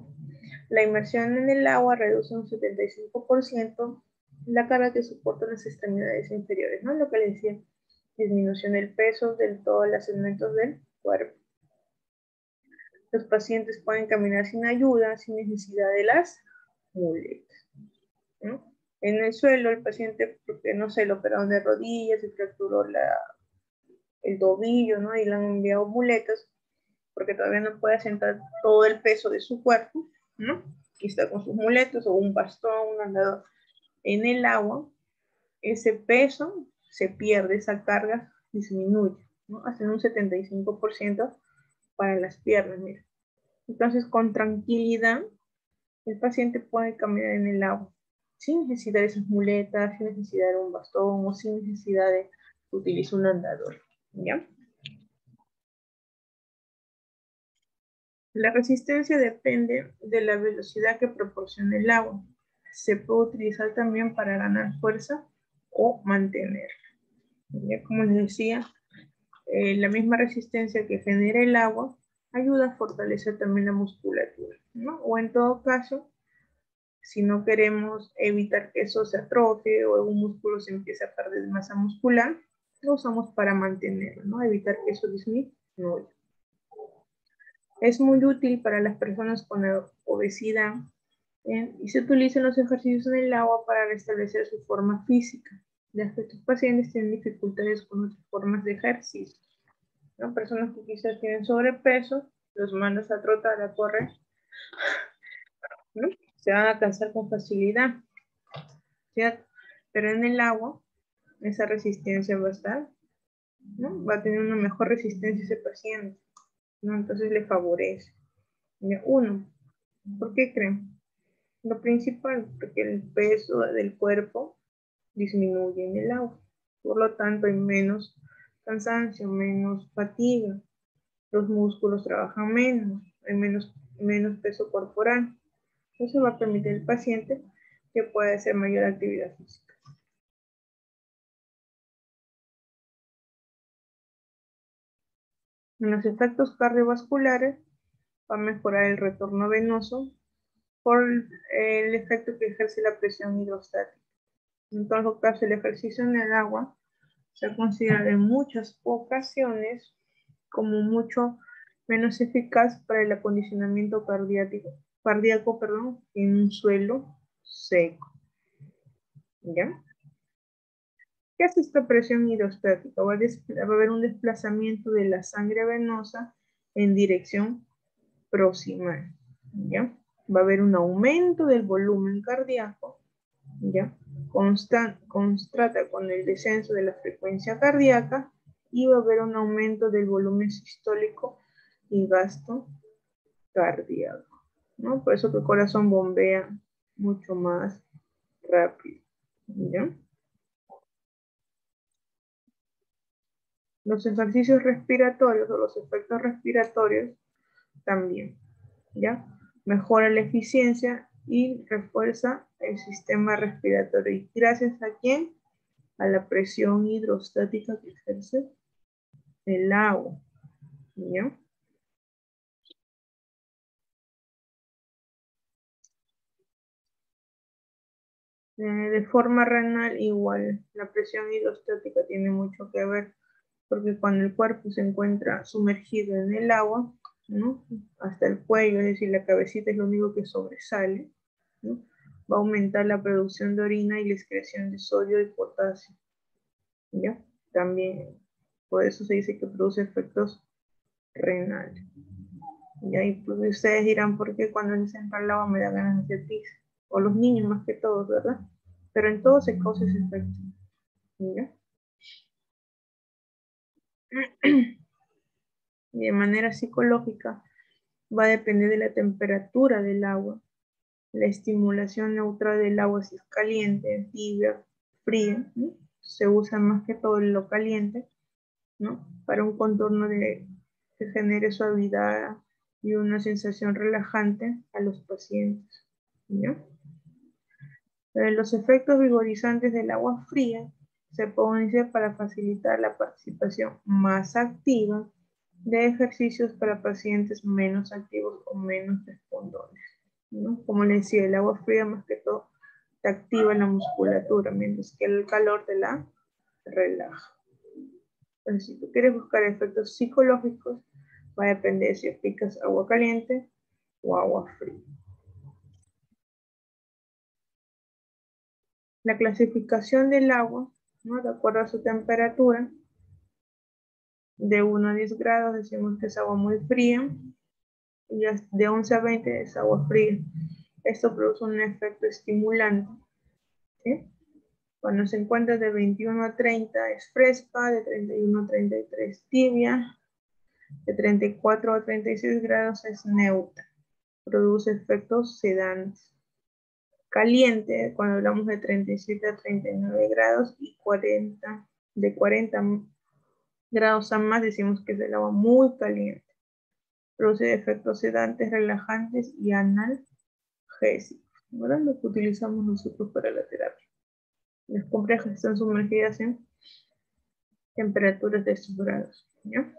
La inmersión en el agua reduce un 75% la carga que soportan las extremidades inferiores, ¿no? Lo que les decía, disminución del peso de todos los segmentos del cuerpo. Los pacientes pueden caminar sin ayuda, sin necesidad de las muletas, ¿no? En el suelo, el paciente, porque no sé, lo operaron de rodillas, se fracturó el tobillo, ¿no? Y le han enviado muletas, porque todavía no puede sentar todo el peso de su cuerpo, ¿no? Y está con sus muletas o un bastón, un andador. En el agua, ese peso se pierde, esa carga disminuye, ¿no? Hacen un 75% para las piernas, mira. Entonces, con tranquilidad, el paciente puede caminar en el agua, sin necesidad de esas muletas, sin necesidad de un bastón o sin necesidad de utilizar un andador, ¿ya? La resistencia depende de la velocidad que proporciona el agua. Se puede utilizar también para ganar fuerza o mantenerla. Ya como les decía, la misma resistencia que genera el agua ayuda a fortalecer también la musculatura, ¿no? O en todo caso, si no queremos evitar que eso se atrofie o algún músculo se empiece a perder masa muscular, lo usamos para mantenerlo, ¿no? Evitar que eso disminuya. Es muy útil para las personas con obesidad y se utilizan los ejercicios en el agua para restablecer su forma física, ya que estos pacientes tienen dificultades con otras formas de ejercicio, ¿no? Personas que quizás tienen sobrepeso los mandas a trotar, a correr, ¿no? Se van a cansar con facilidad, ¿cierto? Pero en el agua, esa resistencia va a estar, ¿no? Va a tener una mejor resistencia ese paciente, ¿no? Entonces le favorece. Ya, uno, ¿por qué creen? Lo principal, porque el peso del cuerpo disminuye en el agua. Por lo tanto, hay menos cansancio, menos fatiga. Los músculos trabajan menos, hay menos peso corporal. Eso va a permitir al paciente que pueda hacer mayor actividad física. En los efectos cardiovasculares va a mejorar el retorno venoso por el efecto que ejerce la presión hidrostática. En todo caso, el ejercicio en el agua se considera en muchas ocasiones como mucho menos eficaz para el acondicionamiento cardíaco, en un suelo seco. ¿Ya? ¿Qué hace esta presión hidrostática? Va a haber un desplazamiento de la sangre venosa en dirección proximal. ¿Ya? Va a haber un aumento del volumen cardíaco, ¿ya? Contrasta con el descenso de la frecuencia cardíaca y va a haber un aumento del volumen sistólico y gasto cardíaco, ¿no? Por eso que el corazón bombea mucho más rápido, ¿ya? Los ejercicios respiratorios o los efectos respiratorios también, ¿ya? Mejora la eficiencia y refuerza el sistema respiratorio. ¿Y gracias a quién? A la presión hidrostática que ejerce el agua, ¿ya? De forma renal igual, la presión hidrostática tiene mucho que ver, porque cuando el cuerpo se encuentra sumergido en el agua, ¿no? Hasta el cuello, es decir, la cabecita es lo único que sobresale, ¿no? Va a aumentar la producción de orina y la excreción de sodio y potasio, ¿ya? También, por eso se dice que produce efectos renales. ¿Ya? Y pues ustedes dirán, ¿por qué cuando les entra el agua me da ganas de pis? O los niños más que todos, ¿verdad? Pero en todo se causa ese efecto. ¿Ya? Y de manera psicológica va a depender de la temperatura del agua, la estimulación neutral del agua, si es caliente, tibia, fría, ¿no? Se usa más que todo lo caliente, ¿no? Para un contorno que genere suavidad y una sensación relajante a los pacientes, ¿ya? Los efectos vigorizantes del agua fría se pueden iniciar para facilitar la participación más activa de ejercicios para pacientes menos activos o menos respondones, ¿no? Como les decía, el agua fría más que todo te activa la musculatura, mientras que el calor te la relaja. Entonces, si tú quieres buscar efectos psicológicos, va a depender si aplicas agua caliente o agua fría. La clasificación del agua, ¿no? De acuerdo a su temperatura, de 1 a 10 grados decimos que es agua muy fría, y de 11 a 20 es agua fría. Esto produce un efecto estimulante, ¿sí? Cuando se encuentra de 21 a 30 es fresca, de 31 a 33 tibia, de 34 a 36 grados es neutra, produce efectos sedantes. Caliente, cuando hablamos de 37 a 39 grados y de 40 grados a más, decimos que es el agua muy caliente. Produce efectos sedantes, relajantes y analgésicos, ¿verdad? Lo que utilizamos nosotros para la terapia. Las complejas están sumergidas en temperaturas de estos grados, ¿ya?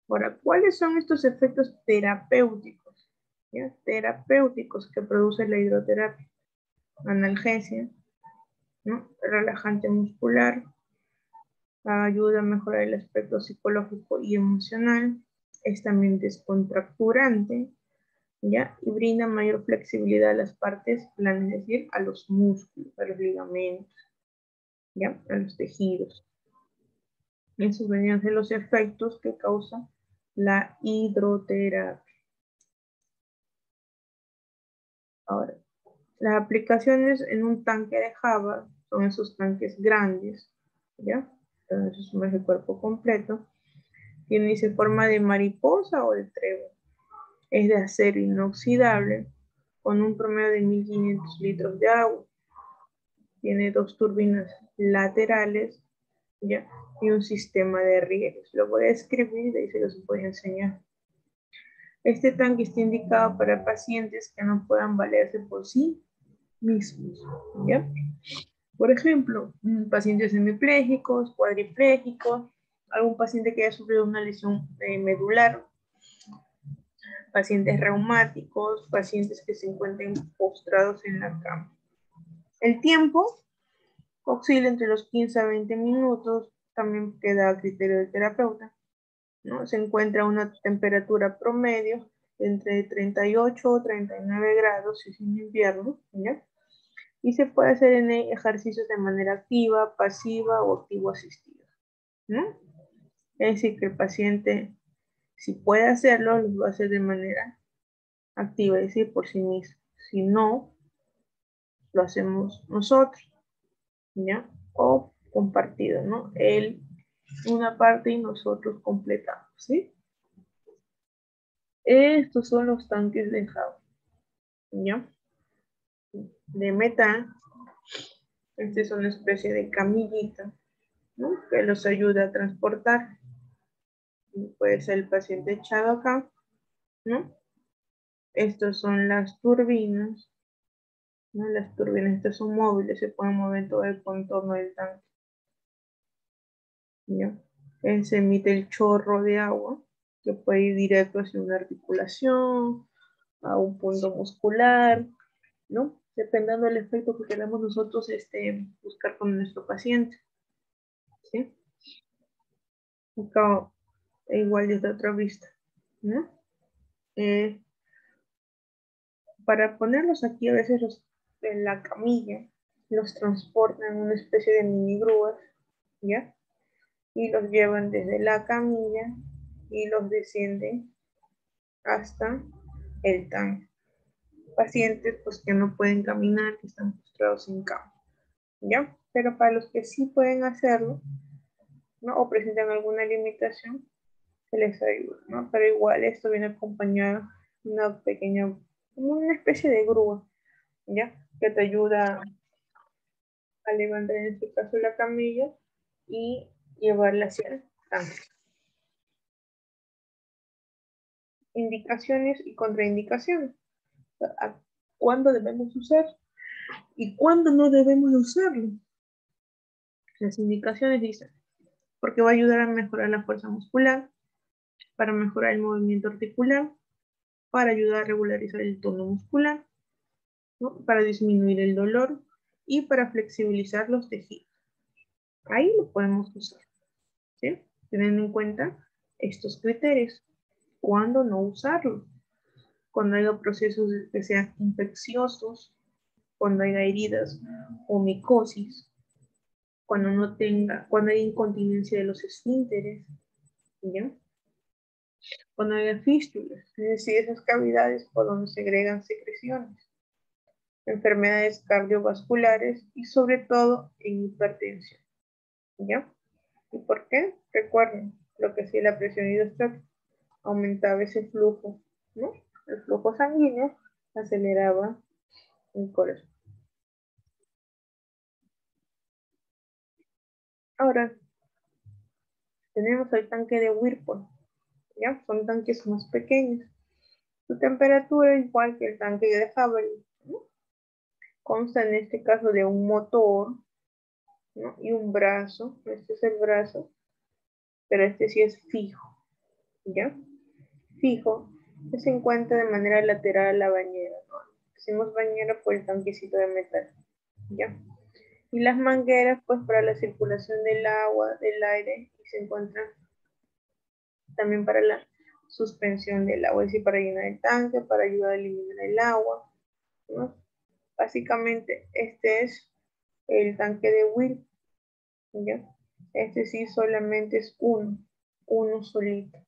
Ahora, ¿cuáles son estos efectos terapéuticos? ¿Ya? Terapéuticos que produce la hidroterapia. Analgesia, ¿no? Relajante muscular, ayuda a mejorar el aspecto psicológico y emocional, es también descontracturante, ¿ya? Y brinda mayor flexibilidad a las partes planas, es decir, a los músculos, a los ligamentos, ¿ya? A los tejidos. Esos venían a ser los efectos que causa la hidroterapia. Ahora, las aplicaciones en un tanque de Java son esos tanques grandes, ¿ya? Entonces es un cuerpo completo. Tiene forma de mariposa o de trébol. Es de acero inoxidable con un promedio de 1500 litros de agua. Tiene 2 turbinas laterales, ¿ya? Y un sistema de rieles. Lo voy a escribir y ahí se los voy a enseñar. Este tanque está indicado para pacientes que no puedan valerse por sí mismos, ¿ya? Por ejemplo, pacientes hemipléjicos, cuadriplégicos, algún paciente que haya sufrido una lesión medular, pacientes reumáticos, pacientes que se encuentren postrados en la cama. El tiempo oscila entre los 15 a 20 minutos, también queda a criterio del terapeuta, ¿no? Se encuentra una temperatura promedio entre 38 o 39 grados, si es en invierno, ¿ya? Y se puede hacer en ejercicios de manera activa, pasiva o activo asistida, ¿no? Es decir, que el paciente, si puede hacerlo, lo va a hacer de manera activa, es decir, por sí mismo. Si no, lo hacemos nosotros, ¿ya? O compartido, ¿no? Él una parte y nosotros completamos, ¿sí? Estos son los tanques de Java, ¿ya? De metal. Este es una especie de camillita, ¿no? Que los ayuda a transportar. Puede ser el paciente echado acá, ¿no? Estas son las turbinas, ¿no? Las turbinas, estas son móviles, se pueden mover todo el contorno del tanque, ¿ya? Se emite el chorro de agua que puede ir directo hacia una articulación, a un punto muscular, ¿no? Dependiendo del efecto que queramos nosotros buscar con nuestro paciente, ¿sí? Acá igual desde otra vista, ¿no? Para ponerlos aquí a veces en la camilla, los transportan en una especie de mini grúas, ¿ya? Y los llevan desde la camilla y los descienden hasta el tanque. Pacientes pues que no pueden caminar, que están postrados en cama, ¿ya? Pero para los que sí pueden hacerlo, ¿no? O presentan alguna limitación, se les ayuda, ¿no? Pero igual esto viene acompañado de una pequeña, como una especie de grúa, ¿ya? Que te ayuda a levantar en este caso la camilla y llevarla hacia el tanque. Indicaciones y contraindicaciones. ¿Cuándo debemos usar y cuándo no debemos usarlo? Las indicaciones dicen, porque va a ayudar a mejorar la fuerza muscular, para mejorar el movimiento articular, para ayudar a regularizar el tono muscular, ¿no? Para disminuir el dolor y para flexibilizar los tejidos. Ahí lo podemos usar, ¿sí? Teniendo en cuenta estos criterios. ¿Cuándo no usarlo? Cuando haya procesos que sean infecciosos, cuando haya heridas o micosis, cuando haya incontinencia de los esfínteres, ¿ya? Cuando haya fístulas, es decir, esas cavidades por donde segregan secreciones, enfermedades cardiovasculares y sobre todo en hipertensión, ¿ya? ¿Y por qué? Recuerden lo que hacía la presión hidrostática, aumentaba ese flujo, ¿no? El flujo sanguíneo aceleraba el corazón. Ahora, tenemos el tanque de Whirlpool, ¿ya? Son tanques más pequeños. Su temperatura es igual que el tanque de Havelin, ¿no? Consta en este caso de un motor, ¿no? Y un brazo. Este es el brazo, pero este sí es fijo, ¿ya? Fijo, que se encuentra de manera lateral a la bañera, ¿no? Decimos bañera por el tanquecito de metal, ¿ya? Y las mangueras, pues para la circulación del agua, del aire, y se encuentran también para la suspensión del agua, es decir, para llenar el tanque, para ayudar a eliminar el agua, ¿no? Básicamente, este es el tanque de Whirlpool, ¿ya? Este sí solamente es uno solito.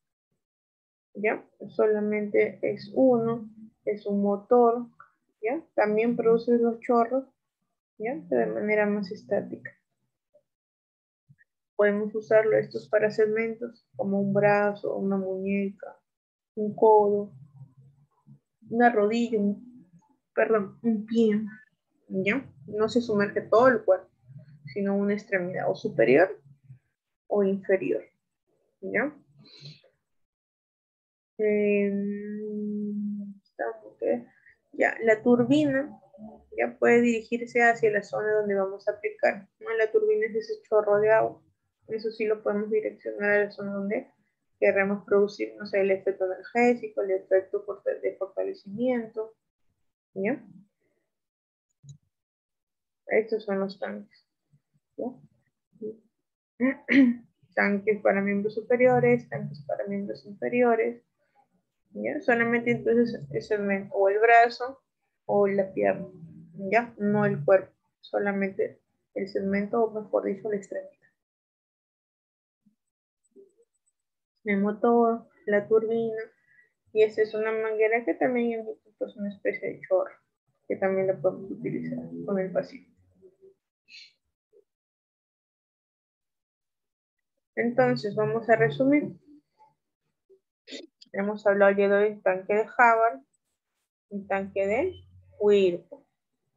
¿Ya? Solamente es uno, es un motor, ¿ya? También produce los chorros, ¿ya? De manera más estática. Podemos usarlo estos para segmentos, como un brazo, una muñeca, un codo, una rodilla, un pie, ¿ya? No se sumerge todo el cuerpo, sino una extremidad o superior o inferior, ¿ya? Ya, la turbina ya puede dirigirse hacia la zona donde vamos a aplicar, ¿no? La turbina es ese chorro de agua, eso sí lo podemos direccionar a la zona donde queremos producir, no sé, el efecto energético, el efecto de fortalecimiento, ¿ya? Estos son los tanques, ¿ya? Tanques para miembros superiores, tanques para miembros inferiores, ¿ya? Solamente entonces es o el brazo o la pierna, ¿ya? No el cuerpo, solamente el segmento o mejor dicho la extremidad. El motor, la turbina y esta es una manguera que también es pues, una especie de chorro que también la podemos utilizar con el paciente. Entonces vamos a resumir. Hemos hablado ya del tanque de Havard, un tanque de Whirlpool.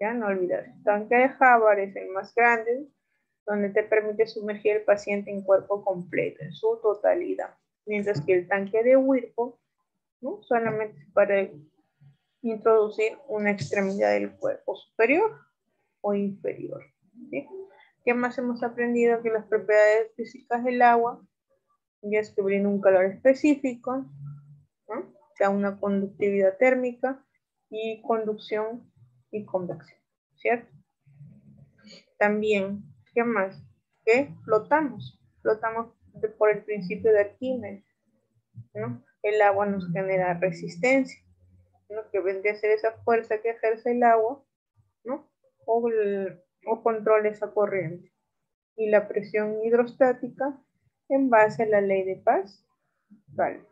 Ya no olvidar, el tanque de Havard es el más grande, donde te permite sumergir al paciente en cuerpo completo, en su totalidad. Mientras que el tanque de Whirlpool, ¿no? Solamente es para introducir una extremidad del cuerpo superior o inferior. ¿Sí? ¿Qué más hemos aprendido? Que las propiedades físicas del agua ya es que brinda un calor específico, ¿no? O sea, una conductividad térmica y conducción y convección, ¿cierto? También, ¿qué más? Que flotamos por el principio de Arquímedes, ¿no? El agua nos genera resistencia, ¿no? Que vendría a ser esa fuerza que ejerce el agua, ¿no? O controla esa corriente. Y la presión hidrostática en base a la ley de Pascal.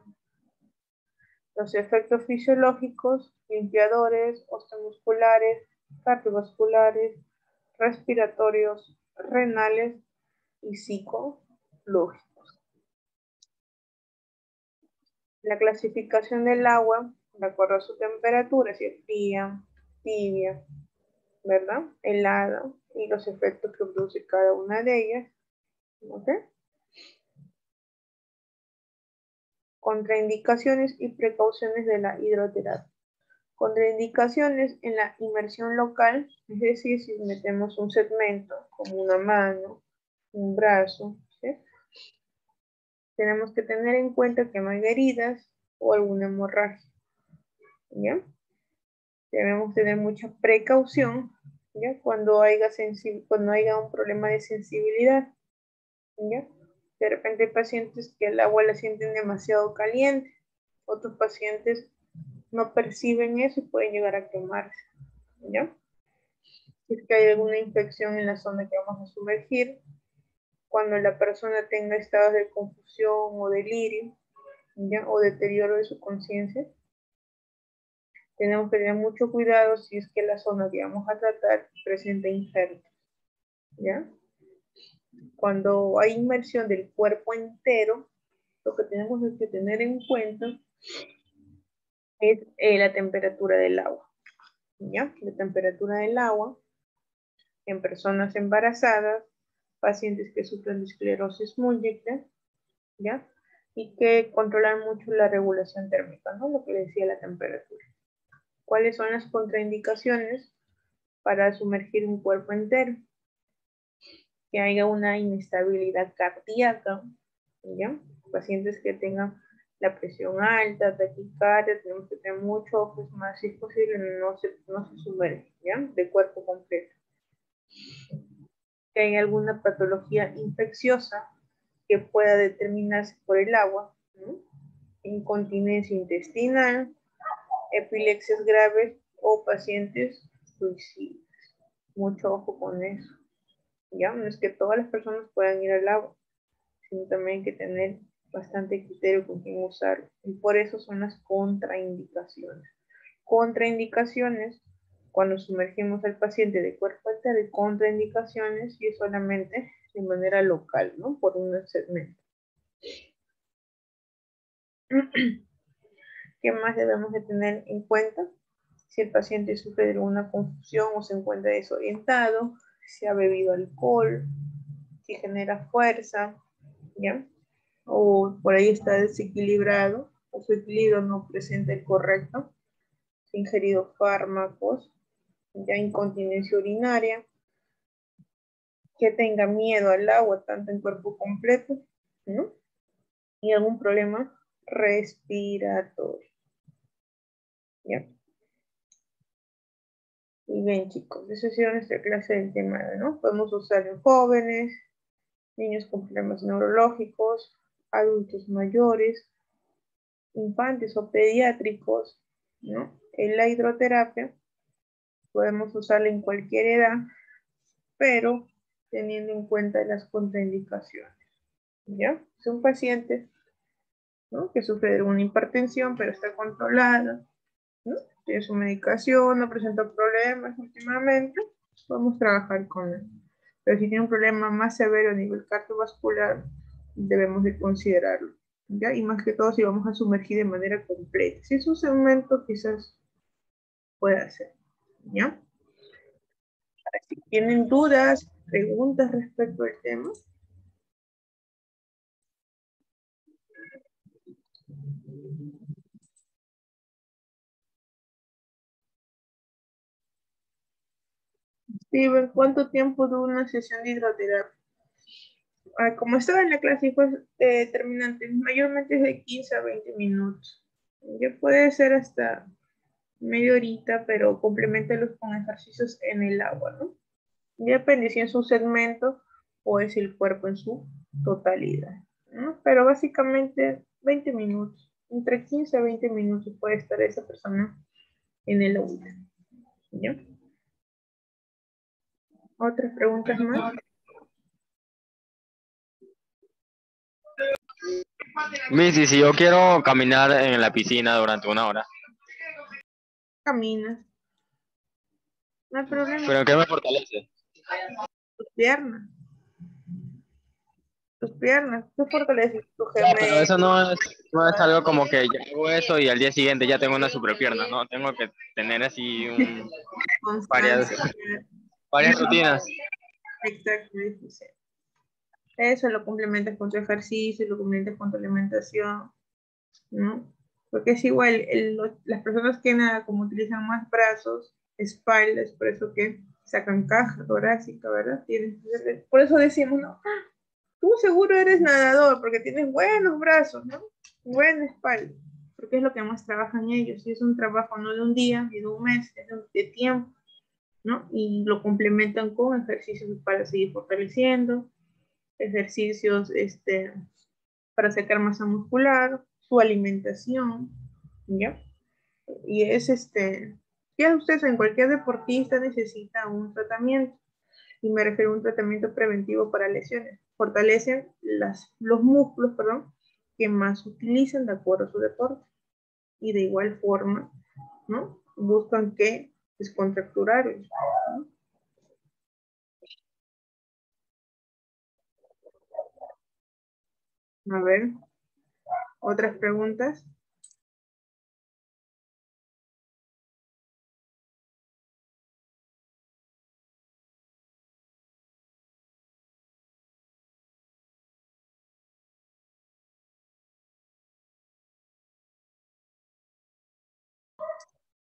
Los efectos fisiológicos, limpiadores, osteomusculares, cardiovasculares, respiratorios, renales y psicológicos. La clasificación del agua, de acuerdo a su temperatura, si es fría, tibia, ¿verdad? Helada, y los efectos que produce cada una de ellas. ¿Ok? Contraindicaciones y precauciones de la hidroterapia. Contraindicaciones en la inmersión local, es decir, si metemos un segmento, como una mano, un brazo, ¿sí? Tenemos que tener en cuenta que no hay heridas o alguna hemorragia, ¿ya? Debemos tener mucha precaución, ¿ya? Cuando haya un problema de sensibilidad, ¿ya? De repente hay pacientes que el agua la sienten demasiado caliente, otros pacientes no perciben eso y pueden llegar a quemarse, ¿ya? Si es que hay alguna infección en la zona que vamos a sumergir, cuando la persona tenga estados de confusión o delirio, ¿ya? O deterioro de su conciencia, tenemos que tener mucho cuidado si es que la zona que vamos a tratar presenta injertos, ¿ya? Cuando hay inmersión del cuerpo entero, lo que tenemos que tener en cuenta es la temperatura del agua, ¿ya? La temperatura del agua en personas embarazadas, pacientes que sufren de esclerosis múltiple, ¿ya? Y que controlan mucho la regulación térmica, ¿no? Lo que decía la temperatura. ¿Cuáles son las contraindicaciones para sumergir un cuerpo entero? Que haya una inestabilidad cardíaca, ¿ya? Pacientes que tengan la presión alta, taquicardia, tenemos que tener mucho ojo, más si es posible no se sumerge, ¿ya? De cuerpo completo. Que haya alguna patología infecciosa que pueda determinarse por el agua, ¿no? Incontinencia intestinal, epilepsias graves o pacientes suicidas. Mucho ojo con eso. Ya, no es que todas las personas puedan ir al agua, sino también hay que tener bastante criterio con quién usarlo. Y por eso son las contraindicaciones. Contraindicaciones, cuando sumergimos al paciente de cuerpo entero, y contraindicaciones y es solamente de manera local, ¿no? Por un segmento. ¿Qué más debemos de tener en cuenta? Si el paciente sufre de alguna confusión o se encuentra desorientado, si ha bebido alcohol, si genera fuerza, ¿ya? O por ahí está desequilibrado, o su equilibrio no presenta el correcto, si ha ingerido fármacos, ya incontinencia urinaria, que tenga miedo al agua, tanto en cuerpo completo, ¿no? Y algún problema respiratorio, ¿ya? Y bien, chicos, esa ha sido nuestra clase del tema, ¿no? Podemos usar en jóvenes, niños con problemas neurológicos, adultos mayores, infantes o pediátricos, ¿no? En la hidroterapia podemos usarla en cualquier edad, pero teniendo en cuenta las contraindicaciones, ¿ya? Son pacientes, ¿no? Que sufren de una hipertensión, pero está controlada, ¿no? Tiene su medicación, no presenta problemas últimamente, podemos trabajar con él. Pero si tiene un problema más severo a nivel cardiovascular, debemos de considerarlo, ¿ya? Y más que todo si vamos a sumergir de manera completa. Si es un segmento, quizás pueda ser, ¿ya? Si tienen dudas, preguntas respecto al tema. Steven, ¿cuánto tiempo dura una sesión de hidroterapia? Como estaba en la clase y fue determinante, mayormente es de 15 a 20 minutos. Ya puede ser hasta media horita, pero complementarlos con ejercicios en el agua, ¿no? Ya depende si es un segmento o es el cuerpo en su totalidad, ¿no? Pero básicamente 20 minutos, entre 15 a 20 minutos puede estar esa persona en el agua, ¿ya? ¿Otras preguntas más? Missy, si yo quiero caminar en la piscina durante una hora, Caminas, no hay problema. ¿pero qué me fortalece? Tus piernas, tú fortaleces tu Ya, pero gemelo, eso no es algo como que yo hago eso y al día siguiente ya tengo una super pierna, ¿no? Tengo que tener así varias, constancia. varias rutinas. Exacto, dice. Eso lo complementas con tu ejercicio, lo complementas con tu alimentación, ¿no? Porque es igual, las personas que nada, como utilizan más brazos, espaldas, por eso que sacan caja torácica, ¿verdad? Por eso decimos, no, tú seguro eres nadador, porque tienes buenos brazos, ¿no? Buena espalda, porque es lo que más trabajan ellos, y es un trabajo no de un día, ni de un mes, es de tiempo, ¿no? Y lo complementan con ejercicios para seguir fortaleciendo, ejercicios para sacar masa muscular, su alimentación, ¿ya? Y es ya ustedes en cualquier deportista necesita un tratamiento, y me refiero a un tratamiento preventivo para lesiones. Fortalecen los músculos, perdón, que más utilizan de acuerdo a su deporte. Y de igual forma, ¿no? Buscan que descontracturarlos, ¿no? A ver, otras preguntas.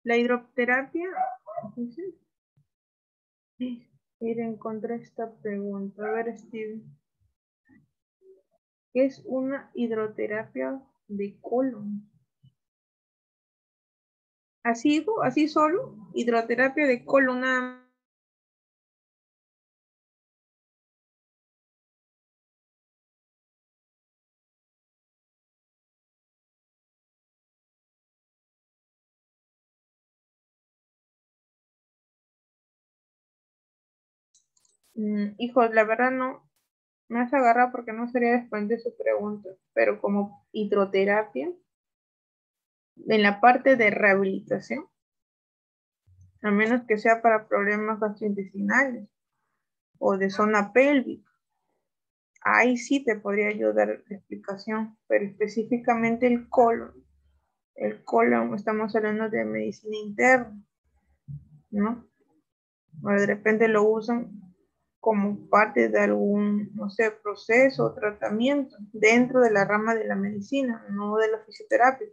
La hidroterapia, ir en contra de esta pregunta. A ver, Steve, ¿qué es una hidroterapia de colon? Así solo, hidroterapia de colon nada más. Hijo, la verdad no me has agarrado porque no sería responder su pregunta, pero como hidroterapia, en la parte de rehabilitación, a menos que sea para problemas gastrointestinales o de zona pélvica, ahí sí te podría ayudar la explicación, pero específicamente el colon, estamos hablando de medicina interna, ¿no? O de repente lo usan como parte de algún, no sé, proceso o tratamiento dentro de la rama de la medicina, no de la fisioterapia.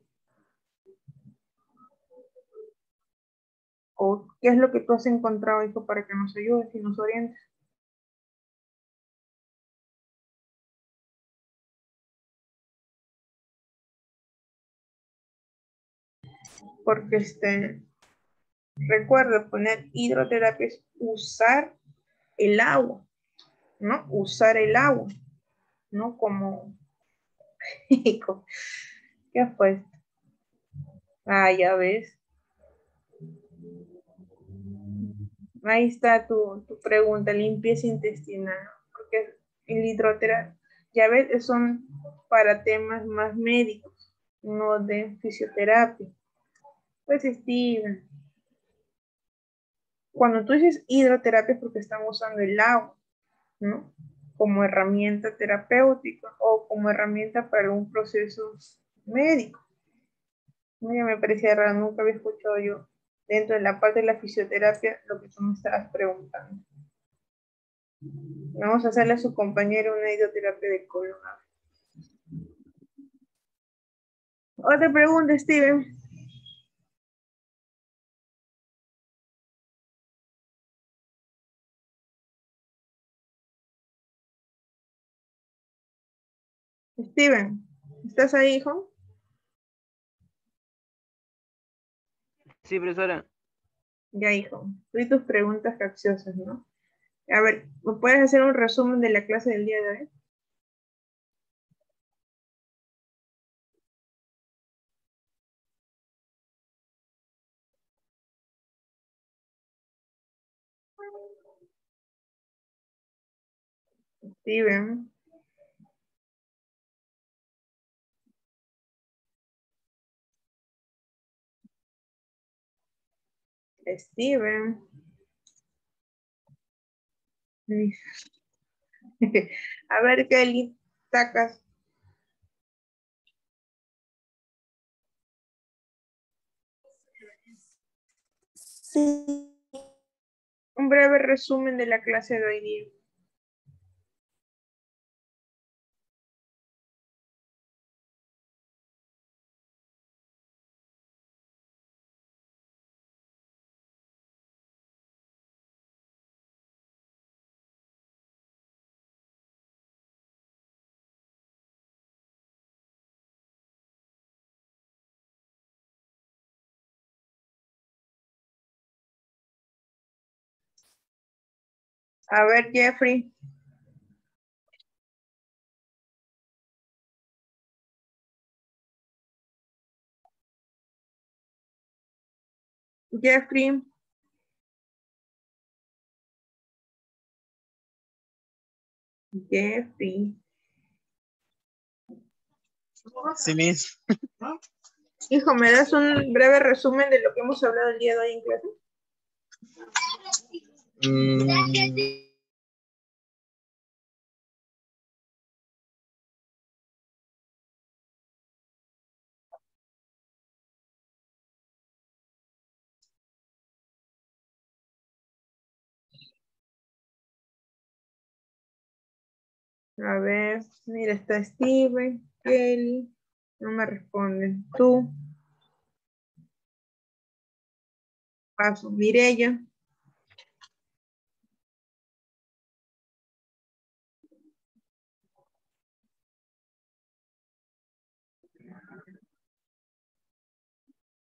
¿O qué es lo que tú has encontrado, hijo, para que nos ayudes y nos orientes? Porque recuerda, poner hidroterapia es usar el agua, ¿no? Usar el agua, ¿no? Como, ¿qué fue? Ah, ya ves. Ahí está tu pregunta, limpieza intestinal, porque el hidroterapia, ya ves, son para temas más médicos, no de fisioterapia. Pues Steven, cuando tú dices hidroterapia es porque están usando el agua, ¿no? Como herramienta terapéutica o como herramienta para algún proceso médico. Mira, me parecía raro, nunca había escuchado yo dentro de la parte de la fisioterapia lo que tú me estabas preguntando. Vamos a hacerle a su compañero una hidroterapia de colon. Otra pregunta, Steven. Steven, ¿estás ahí, hijo? Sí, profesora. Ya, hijo. Tú y tus preguntas capciosas, ¿no? A ver, ¿me puedes hacer un resumen de la clase del día de hoy? Steven. Steven. A ver, Kelly, sacas Sí. un breve resumen de la clase de hoy día. A ver, Jeffrey. Jeffrey. Jeffrey. Sí, Miss. Hijo, ¿me das un breve resumen de lo que hemos hablado el día de hoy en clase? A ver, mira, está Steven, Kelly, no me responden. Tú, paso, Mireya,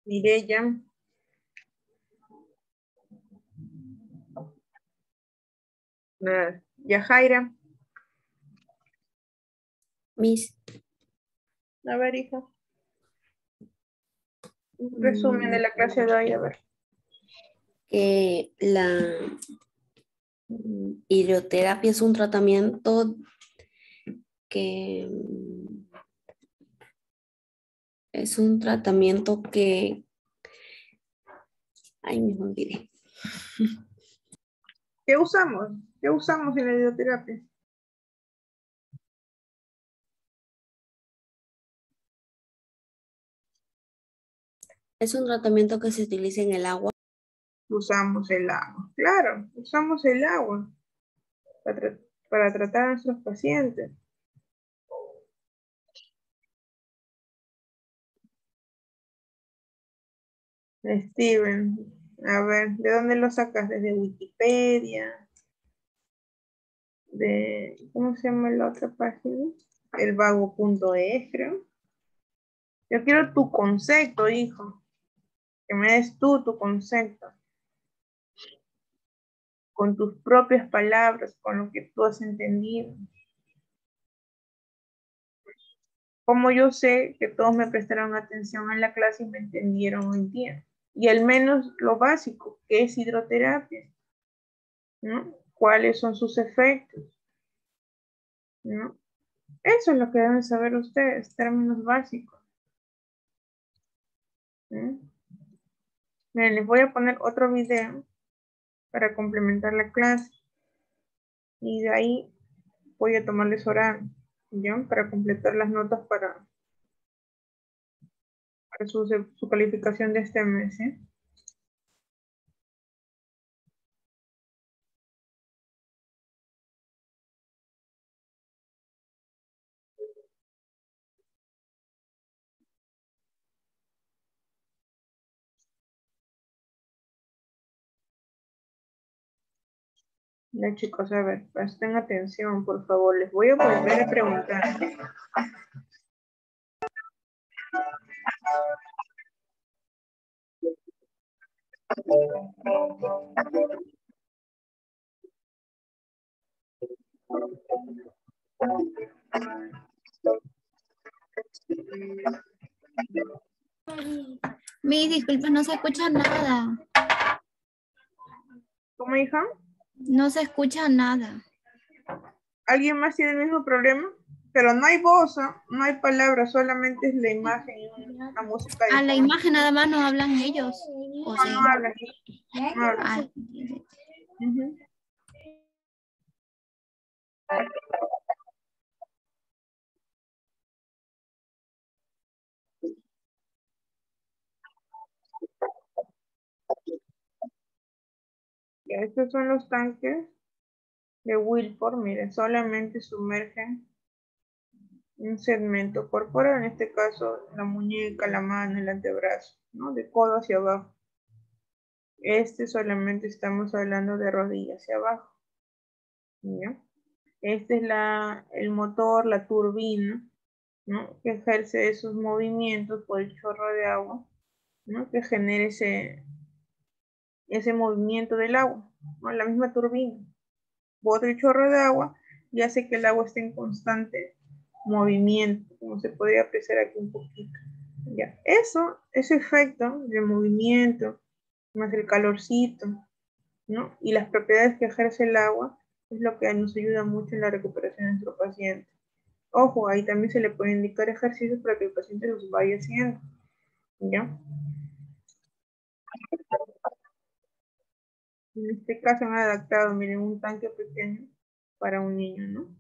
Mireya, Yajaira. Mis, A ver, hija, un resumen de la clase de hoy, a ver. que Hidroterapia es un tratamiento que ay, me olvidé. ¿Qué usamos? ¿Qué usamos en la hidroterapia? Es un tratamiento que se utiliza en el agua. Usamos el agua. Claro, usamos el agua para tratar a nuestros pacientes. Steven, a ver, ¿de dónde lo sacas? ¿Desde Wikipedia? ¿Cómo se llama la otra página? Elvago.es, creo. Yo quiero tu concepto, hijo. Que me des tú tu concepto. Con tus propias palabras, con lo que tú has entendido. Como yo sé que todos me prestaron atención en la clase y me entendieron hoy día. Y al menos lo básico, ¿qué es hidroterapia? ¿No? ¿Cuáles son sus efectos? ¿No? Eso es lo que deben saber ustedes, términos básicos. ¿No? Miren, les voy a poner otro video para complementar la clase. Y de ahí voy a tomarles oral, ¿ya? Para completar las notas para su calificación de este mes, ¿eh? Ya chicos, a ver, presten atención, por favor. Les voy a volver a preguntar. Disculpa, no se escucha nada. ¿Cómo, hija? No se escucha nada. ¿Alguien más tiene el mismo problema? Pero no hay voz, ¿no? No hay palabras, solamente es la imagen y una música de A la fondo. imagen nada más no hablan ellos. ¿O sí? No hablan. No hablan. Ah, Ujú. Ya, estos son los tanques de Wilford. Miren, solamente sumergen un segmento corporal, en este caso la muñeca, la mano, el antebrazo, ¿no? De codo hacia abajo. Este solamente estamos hablando de rodilla hacia abajo. ¿Ya? Este es el motor, la turbina, ¿no? Que ejerce esos movimientos por el chorro de agua, ¿no? Que genera ese movimiento del agua, ¿no? La misma turbina. Bota el chorro de agua y hace que el agua esté en constante movimiento, como se podría apreciar aquí un poquito. Ya. Ese efecto de movimiento, más el calorcito, ¿no? Y las propiedades que ejerce el agua es lo que nos ayuda mucho en la recuperación de nuestro paciente. Ojo, ahí también se le puede indicar ejercicios para que el paciente los vaya haciendo, ¿ya? En este caso han adaptado, miren, un tanque pequeño para un niño, ¿no?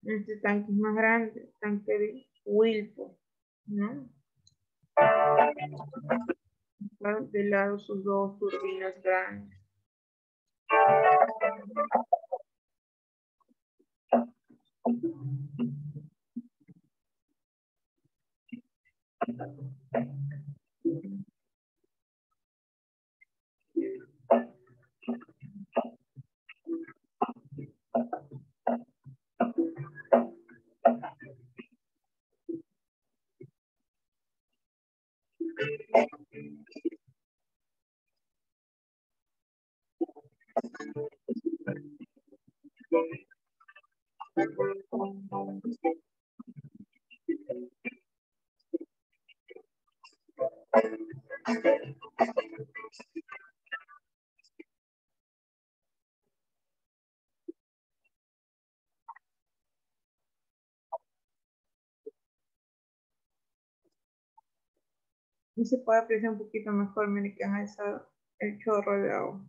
Este tanque es más grande, tanque de Wilford, ¿no? De lado sus dos turbinas grandes. Y se puede apreciar un poquito mejor, miren que han alzado el chorro de agua.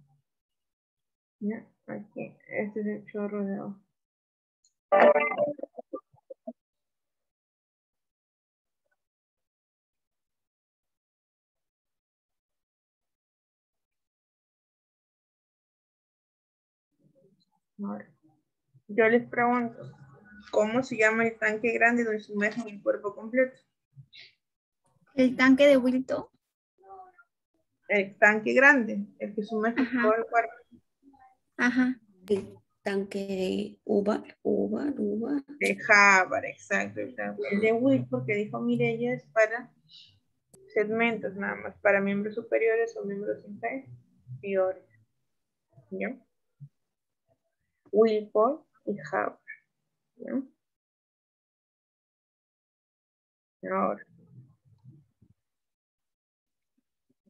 ¿Ya? Aquí, este es el chorro de agua. Ahora, yo les pregunto, ¿cómo se llama el tanque grande donde sumergen el cuerpo completo? El tanque de Wilton. El tanque grande, el que sumerge Ajá. todo el cuerpo. Ajá. El tanque de uva. De Harvard, exacto. El de Will, porque dijo Mireya, es para segmentos nada más, para miembros superiores o miembros inferiores. ¿Ya? Wilford y Harvard. ¿Ya? Ahora,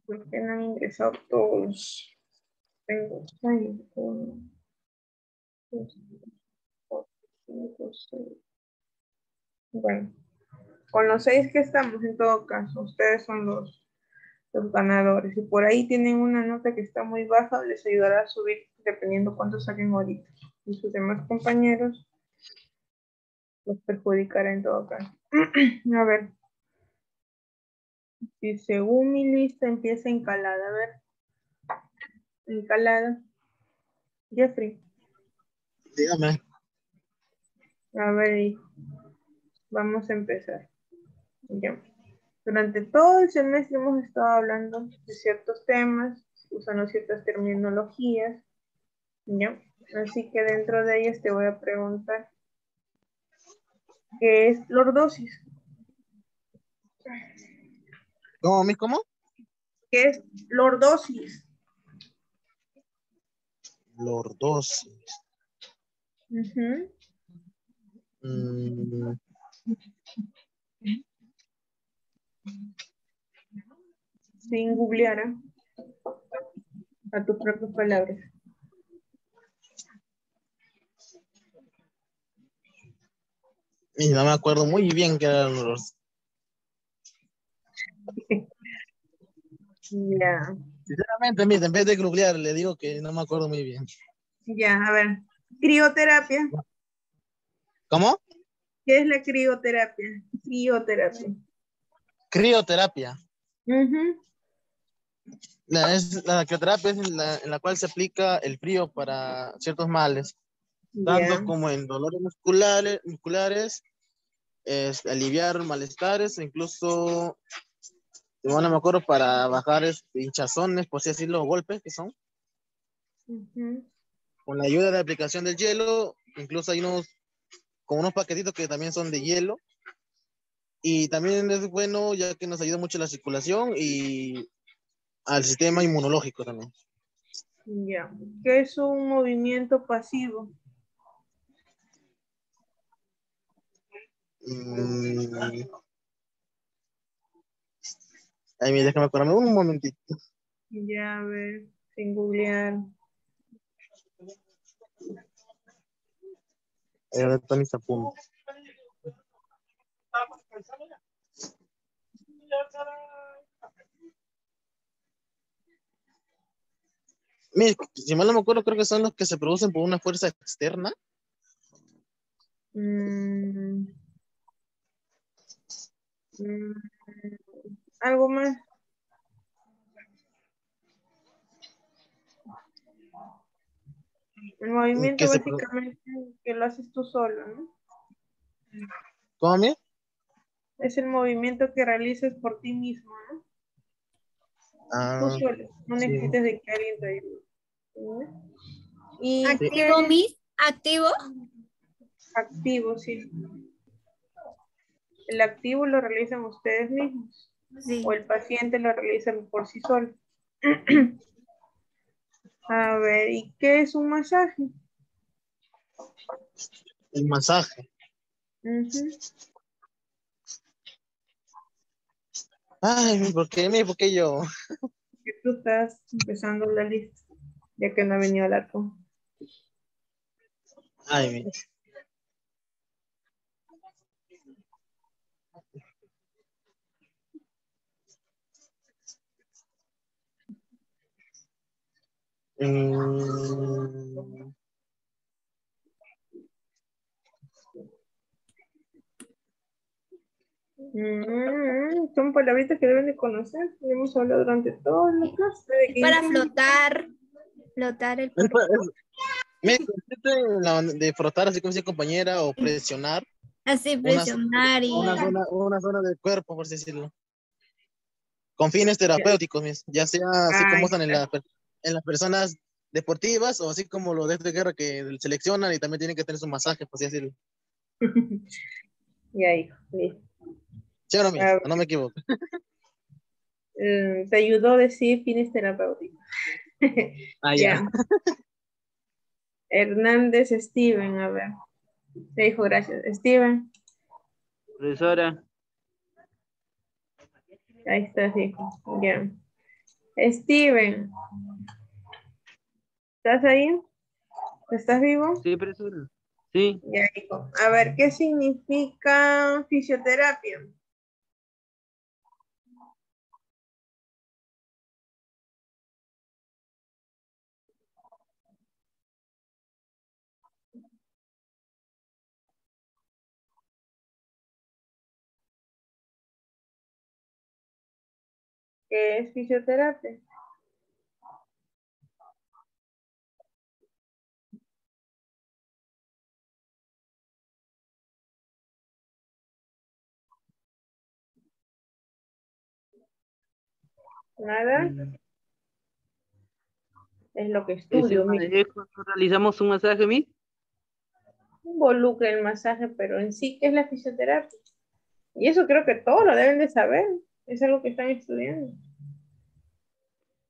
¿por qué no han ingresado todos? Tengo 6, 1, 2, 4, 5, 6. Bueno, con los 6 que estamos, en todo caso, ustedes son los ganadores. Y por ahí tienen una nota que está muy baja, les ayudará a subir dependiendo cuánto saquen ahorita. Y sus demás compañeros los perjudicará en todo caso. A ver, si según mi lista empieza encalada, a ver, encalada. Jeffrey, Dígame. a ver, hijo, vamos a empezar. Ya. Durante todo el semestre hemos estado hablando de ciertos temas, usando ciertas terminologías, ¿ya? Así que dentro de ellas te voy a preguntar, ¿qué es lordosis? ¿Cómo, mi? ¿Cómo? ¿Qué es lordosis? Lordosis. Ujú. Mm, Sin googlear, ¿eh? A tus propias palabras. y no me acuerdo muy bien qué eran los... Ya, Sinceramente, mire, en vez de googlear, le digo que no me acuerdo muy bien. ya, a ver. Crioterapia. ¿Cómo? ¿Qué es la crioterapia? Crioterapia. Crioterapia. Ujú. La crioterapia es en la cual se aplica el frío para ciertos males, tanto Ya, como en dolores musculares, aliviar malestares, e incluso, bueno, me acuerdo, para bajar hinchazones, por así decirlo, golpes que son. ujú. Con la ayuda de la aplicación del hielo, incluso hay como unos paquetitos que también son de hielo. Y también es bueno ya que nos ayuda mucho a la circulación y al sistema inmunológico también. Ya. ¿Qué es un movimiento pasivo? Mm, Ahí me déjame acordarme un momentito. Ya, a ver, sin googlear. ¿Dónde están mis apuntes? Mire, si mal no me acuerdo, creo que son los que se producen por una fuerza externa. Mm, mm, ¿Algo más? El movimiento Que se produ- básicamente que lo haces tú solo, ¿no? ¿Cómo, mire? Es el movimiento que realizas por ti mismo, ¿no? Tú Ah, solo, no sí. necesitas de que alguien te ayude. ¿No? ¿Y Sí. qué Activo, es Miss. Activo. activo? Sí. El activo lo realizan ustedes mismos Sí. o el paciente lo realiza por sí solo. A ver, ¿y qué es un masaje? El masaje. Ujú. Ay, ¿por qué mí? ¿Por qué yo? Que tú estás empezando la lista, ya que no ha venido al arco. Ay, mira. Mm, Son palabritas que deben de conocer. Hemos hablado durante toda la clase. Es para flotar. Flotar el cuerpo. me consiste en de frotar así como si compañera o presionar Así una, presionar y... una zona del cuerpo, por así decirlo. Con fines terapéuticos, ya sea así como están en las personas deportivas o así como los de esta guerra que seleccionan y también tienen que tener su masaje, por así decirlo. Ya, hijo, listo. ¿Sí o no, Miss? No me equivoco. Te ayudó a decir fines terapéuticos. Ah, Ya. ya. Hernández Steven, a ver. Te dijo gracias. Steven, Profesora, ahí está, hijo. Ya. Steven, ¿estás ahí? ¿Estás vivo? sí, profesora. Sí, Ya, hijo. A ver, ¿qué significa fisioterapia? ¿Qué es fisioterapia? Nada. mm, Es lo que es, estudio. es cuando realizamos un masaje, ¿mi? Involucra el masaje, pero en sí, ¿qué es la fisioterapia? Y eso creo que todos lo deben de saber. Es algo que están estudiando.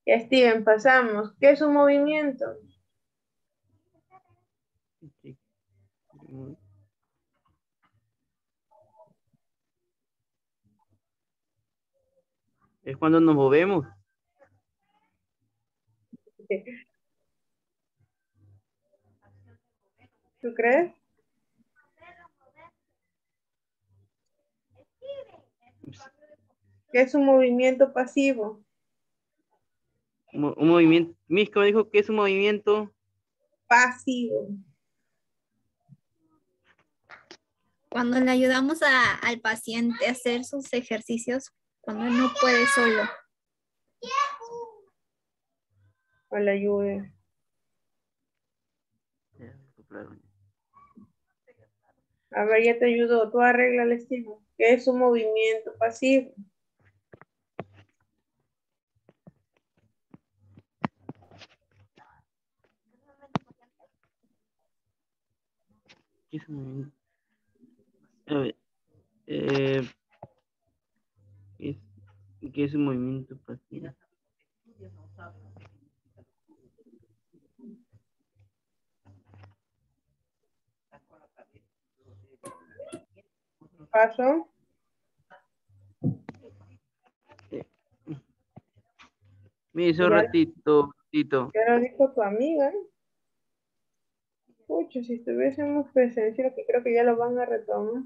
Ya, Steven, pasamos. ¿Qué es un movimiento? Es cuando nos movemos. ¿Tú crees? ¿Qué es un movimiento pasivo? Un movimiento. Misco me dijo que es un movimiento. Pasivo. Cuando le ayudamos al paciente a hacer sus ejercicios cuando no puede solo. O la ayuda. A ver, ya te ayudó. Tú arregla el estilo. ¿Qué es un movimiento pasivo? ¿Qué es un movimiento? A ver, eh, es, ¿qué es un movimiento pasivo? Paso. Me hizo Ya, ratito, Tito. ya lo dijo tu amiga. Pucha, si estuviésemos presencial, que creo que ya lo van a retomar.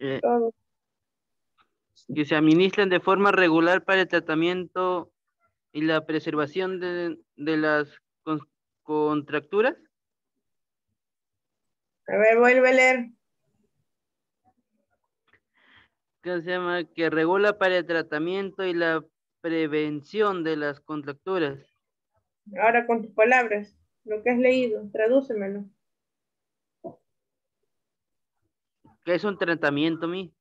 Eh, Todo. que se administran de forma regular para el tratamiento y la preservación de las contracturas. A ver, vuelve a leer. Que se llama, que regula para el tratamiento y la prevención de las contracturas. Ahora con tus palabras. Lo que has leído. Tradúcemelo. ¿Qué es un tratamiento, mi?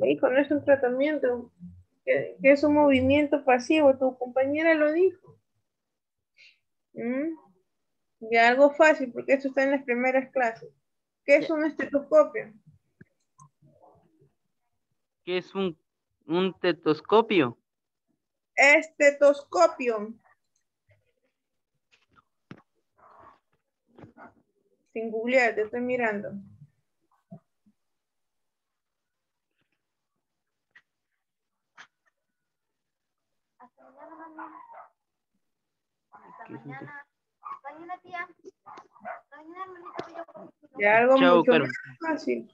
Hijo, no es un tratamiento. Que es un movimiento pasivo. Tu compañera lo dijo. ¿Mm? Ya algo fácil, porque esto está en las primeras clases. ¿Qué es Ya. un estetoscopio? ¿Qué es un tetoscopio? Estetoscopio. Sin googlear, te estoy mirando. Ya algo Chao, mucho Carmen. más fácil.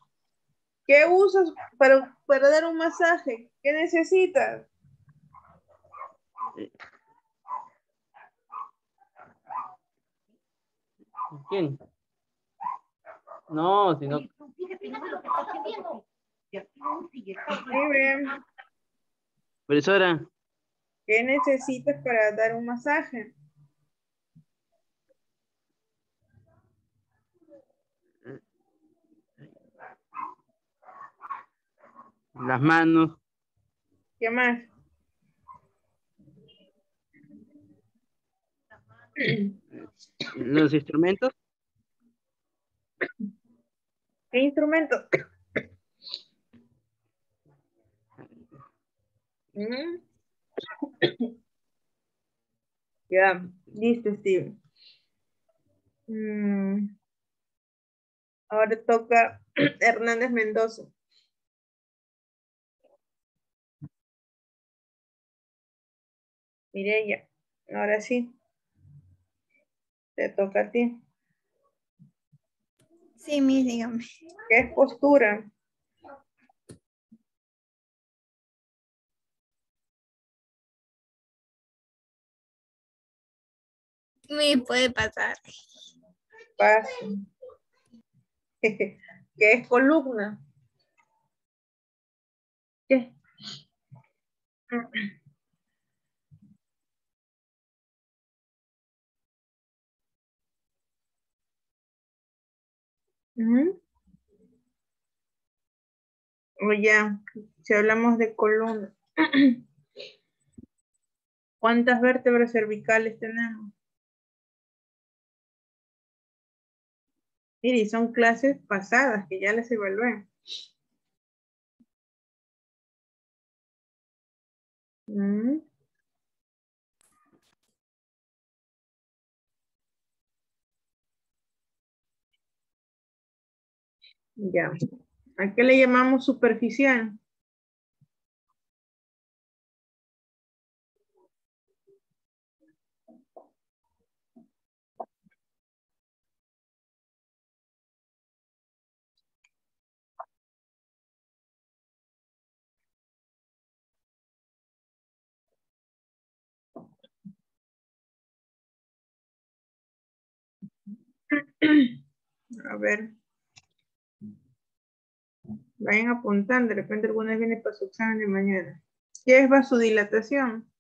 ¿Qué usas para dar un masaje? ¿Qué necesitas? ¿Quién? No, si no. Muy bien. Profesora, ¿Qué necesitas para dar un masaje? las manos, ¿Qué más? los instrumentos, ¿Qué instrumento? Mm, Ya, listo, Steve. Ahora toca Hernández Mendoza. Mireya, ahora sí, te toca a ti. Sí, Miss, dígame. ¿Qué es postura? Me puede pasar. Paso. ¿Qué es columna? ¿Qué? Ujú. O ya, si hablamos de columna. ¿Cuántas vértebras cervicales tenemos? Mire, son clases pasadas que ya las evalué. Mm, Ya. ¿A qué le llamamos superficial? A ver, vayan apuntando. De repente alguna viene para su examen de mañana. ¿Qué es vasodilatación?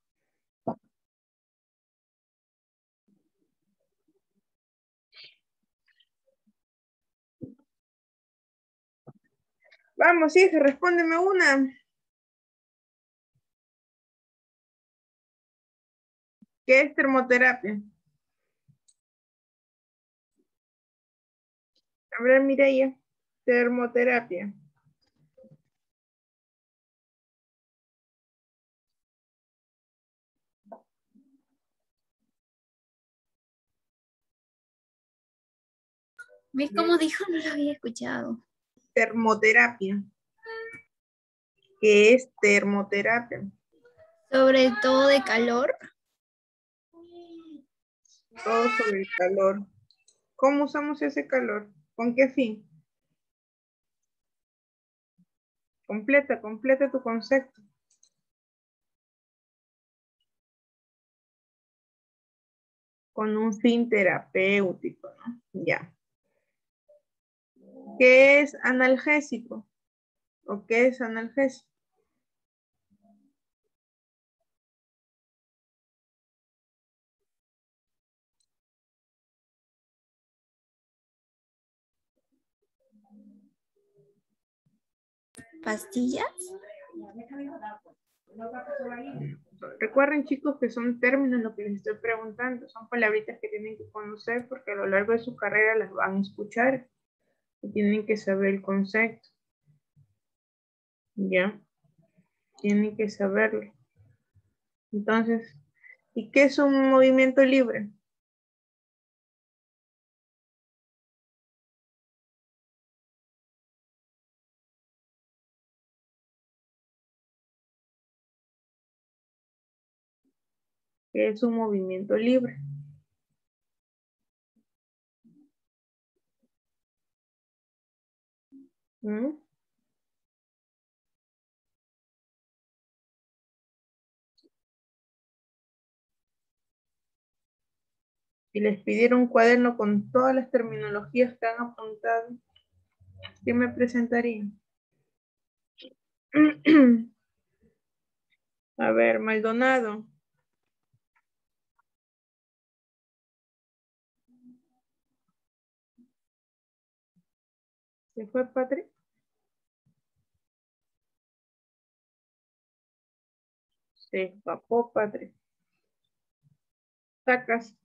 Vamos, hija, respóndeme una. ¿Qué es termoterapia? A ver, Mireya. Termoterapia. ¿Ves cómo dijo? No lo había escuchado. Termoterapia. ¿Qué es termoterapia? Sobre todo de calor. Todo sobre el calor. ¿Cómo usamos ese calor? ¿Con qué fin? Completa tu concepto. Con un fin terapéutico, ¿no? Ya. ¿Qué es analgésico? ¿O qué es analgésico? ¿Pastillas? Recuerden, chicos, que son términos lo que les estoy preguntando. Son palabritas que tienen que conocer porque a lo largo de su carrera las van a escuchar y tienen que saber el concepto. ¿Ya? Tienen que saberlo. Entonces, ¿y qué es un movimiento libre? ¿Qué es un movimiento libre? ¿Mm? Si les pidiera un cuaderno con todas las terminologías que han apuntado, ¿qué me presentarían? A ver, Maldonado. ¿Se fue, Patri? Se escapó, Patri. Sacas.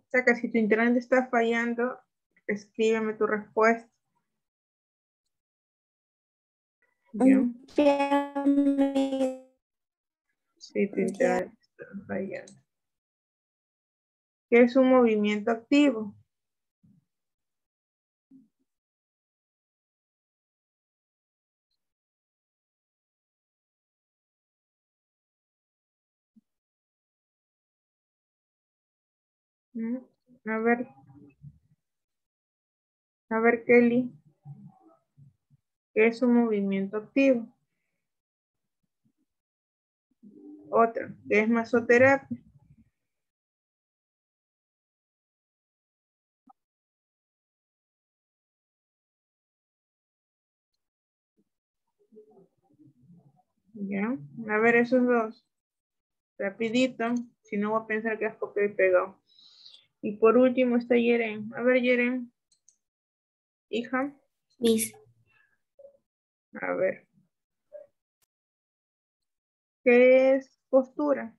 Sacas, si tu internet está fallando, escríbeme tu respuesta. ¿Ya? Si tu internet está fallando. ¿Qué es un movimiento activo? ¿Mm? A ver, Kelly, ¿qué es un movimiento activo? Otra, ¿qué es masoterapia? ¿Ya? A ver, esos dos. Rapidito, si no voy a pensar que has copiado y pegado. Y por último está Yeren. A ver, Yeren, hija, Miss, a ver, ¿qué es postura?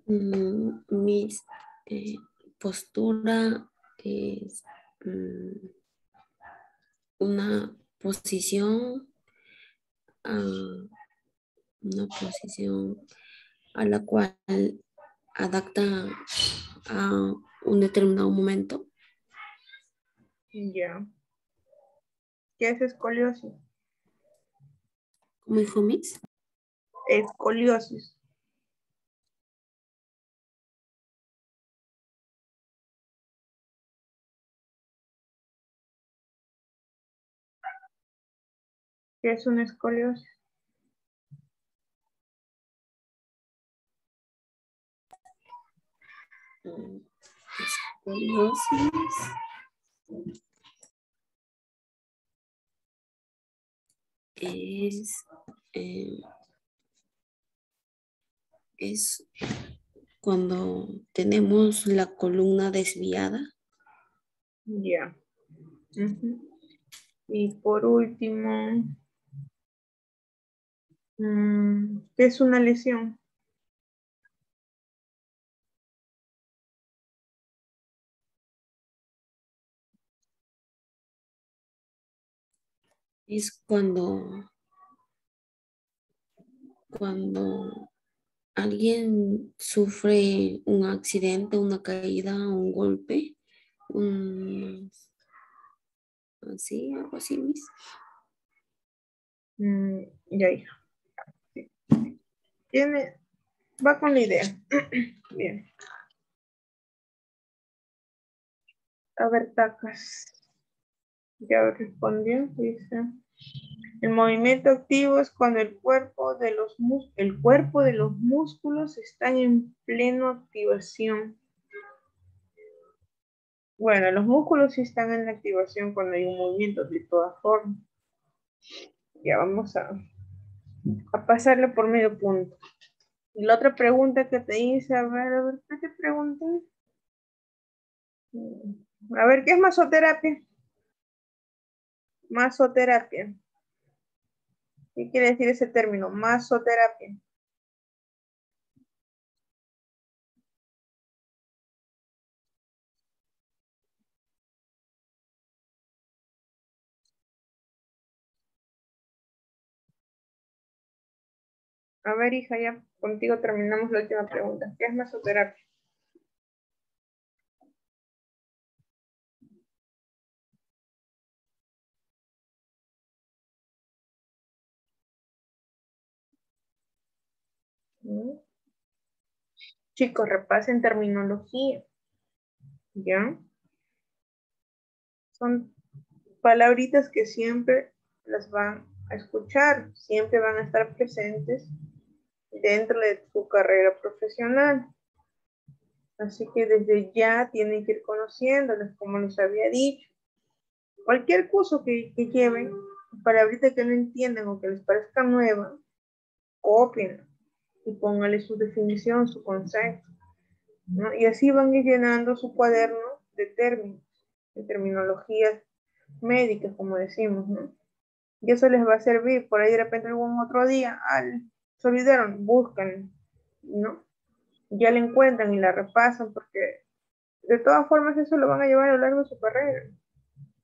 Miss, postura es una posición, ah, una posición a la cual adapta a un determinado momento. Ya. ¿Qué es escoliosis? ¿Cómo dijo Miss? Escoliosis. ¿Qué es una escoliosis? Escoliosis eh, es cuando tenemos la columna desviada. Ya. Ujú. Y por último, ¿qué es una lesión? Es cuando alguien sufre un accidente, una caída, un golpe, así, algo así, Miss. Ya, hija. Sí. Va con la idea. Bien. A ver, Tacas. Ya respondió. Dice. El movimiento activo es cuando el cuerpo de los músculos están en plena activación. Bueno, los músculos sí están en activación cuando hay un movimiento de todas formas. Ya vamos a pasarle por medio punto. Y la otra pregunta que te hice, a ver, ¿qué te pregunté? A ver, ¿qué es masoterapia? Masoterapia. ¿Qué quiere decir ese término? Masoterapia. A ver, hija, ya contigo terminamos la última pregunta. ¿Qué es masoterapia? ¿Mm? Chicos, repasen terminología. ¿Ya? Son palabritas que siempre las van a escuchar, siempre van a estar presentes dentro de su carrera profesional. Así que desde ya tienen que ir conociéndolas, como les había dicho. Cualquier curso que lleven, palabrita que no entiendan o que les parezca nueva, cópienla y pónganle su definición, su concepto, ¿no? Y así van a ir llenando su cuaderno de términos, de terminologías médicas, como decimos, ¿no? Y eso les va a servir. Por ahí de repente algún otro día, se olvidaron, buscan, ¿no? Ya la encuentran y la repasan, porque de todas formas eso lo van a llevar a lo largo de su carrera.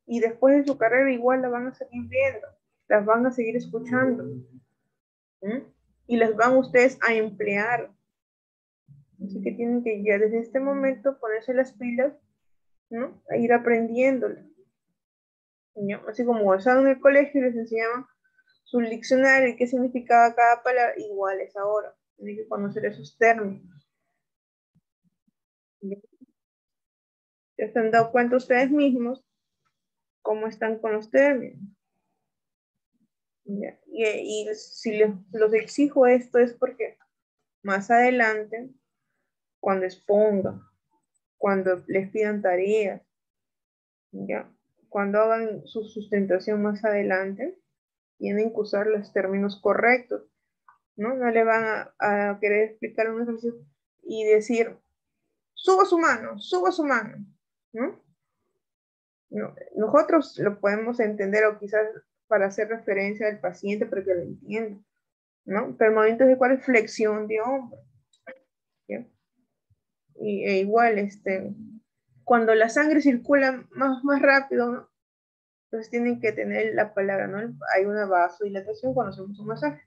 Y después de su carrera igual la van a seguir viendo, las van a seguir escuchando. ¿Mm? Y las van ustedes a emplear. Así que tienen que ya desde este momento ponerse las pilas, ¿no? A ir aprendiéndolo. ¿No? Así como estaban en el colegio y les enseñaban su diccionario y qué significaba cada palabra, igual es ahora. Tienen que conocer esos términos. ¿Ya se han dado cuenta ustedes mismos cómo están con los términos? ¿Ya? Y si los exijo esto es porque más adelante, cuando expongan, cuando les pidan tareas, ¿ya? Cuando hagan su sustentación más adelante, tienen que usar los términos correctos, ¿no? No le van a querer explicar un ejercicio y decir, suba su mano, ¿no? No, nosotros lo podemos entender o quizás para hacer referencia al paciente para que lo entienda, ¿no? Pero el momento de cuál es flexión de hombro, ¿ya? Igual, cuando la sangre circula más rápido, ¿no? Entonces tienen que tener la palabra, ¿no? Hay una vasodilatación cuando hacemos un masaje,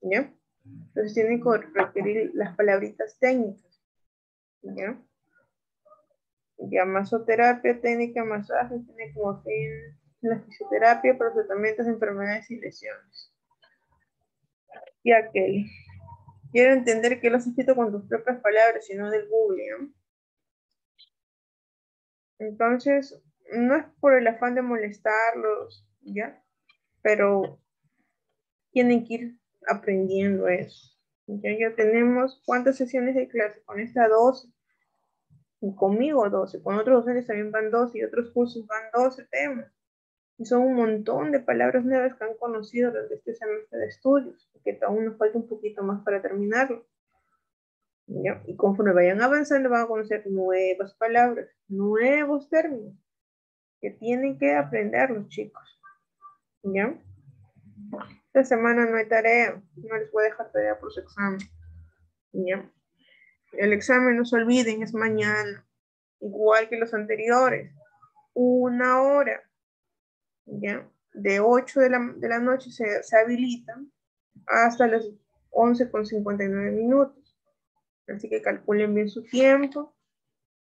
¿ya? Entonces tienen que requerir las palabritas técnicas, ¿ya? Ya masoterapia, técnica, masaje, tiene como fin la fisioterapia para tratamientos de enfermedades y lesiones. Y aquel. Quiero entender que lo has escrito con tus propias palabras y no del Google, ¿no? Entonces, no es por el afán de molestarlos, ¿ya? Pero tienen que ir aprendiendo eso. Ya tenemos, ¿cuántas sesiones de clase? Con esta 12, y conmigo 12, con otros docentes también van 12 y otros cursos van 12 temas. Y son un montón de palabras nuevas que han conocido durante este semestre de estudios, que aún nos falta un poquito más para terminarlo. ¿Ya? Y conforme vayan avanzando van a conocer nuevas palabras, nuevos términos, que tienen que aprender los chicos. ¿Ya? Esta semana no hay tarea, no les voy a dejar tarea por su examen. ¿Ya? El examen, no se olviden, es mañana, igual que los anteriores, 1 hora. ¿Ya? De 8 de la noche se habilitan hasta las 11:59. Así que calculen bien su tiempo,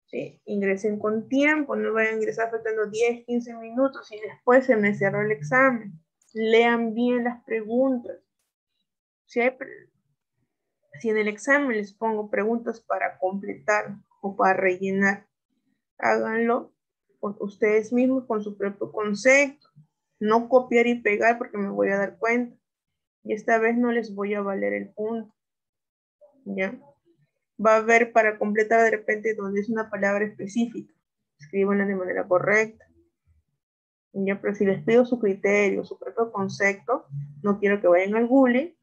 ¿sí? Ingresen con tiempo, no vayan a ingresar faltando 10, 15 minutos y después se me cerró el examen. Lean bien las preguntas. Si en el examen les pongo preguntas para completar o para rellenar, háganlo con ustedes mismos con su propio concepto. No copiar y pegar porque me voy a dar cuenta. Y esta vez no les voy a valer el punto. ¿Ya? Va a haber para completar de repente donde es una palabra específica. Escríbanla de manera correcta. ¿Ya? Pero si les pido su criterio, su propio concepto, no quiero que vayan al Google,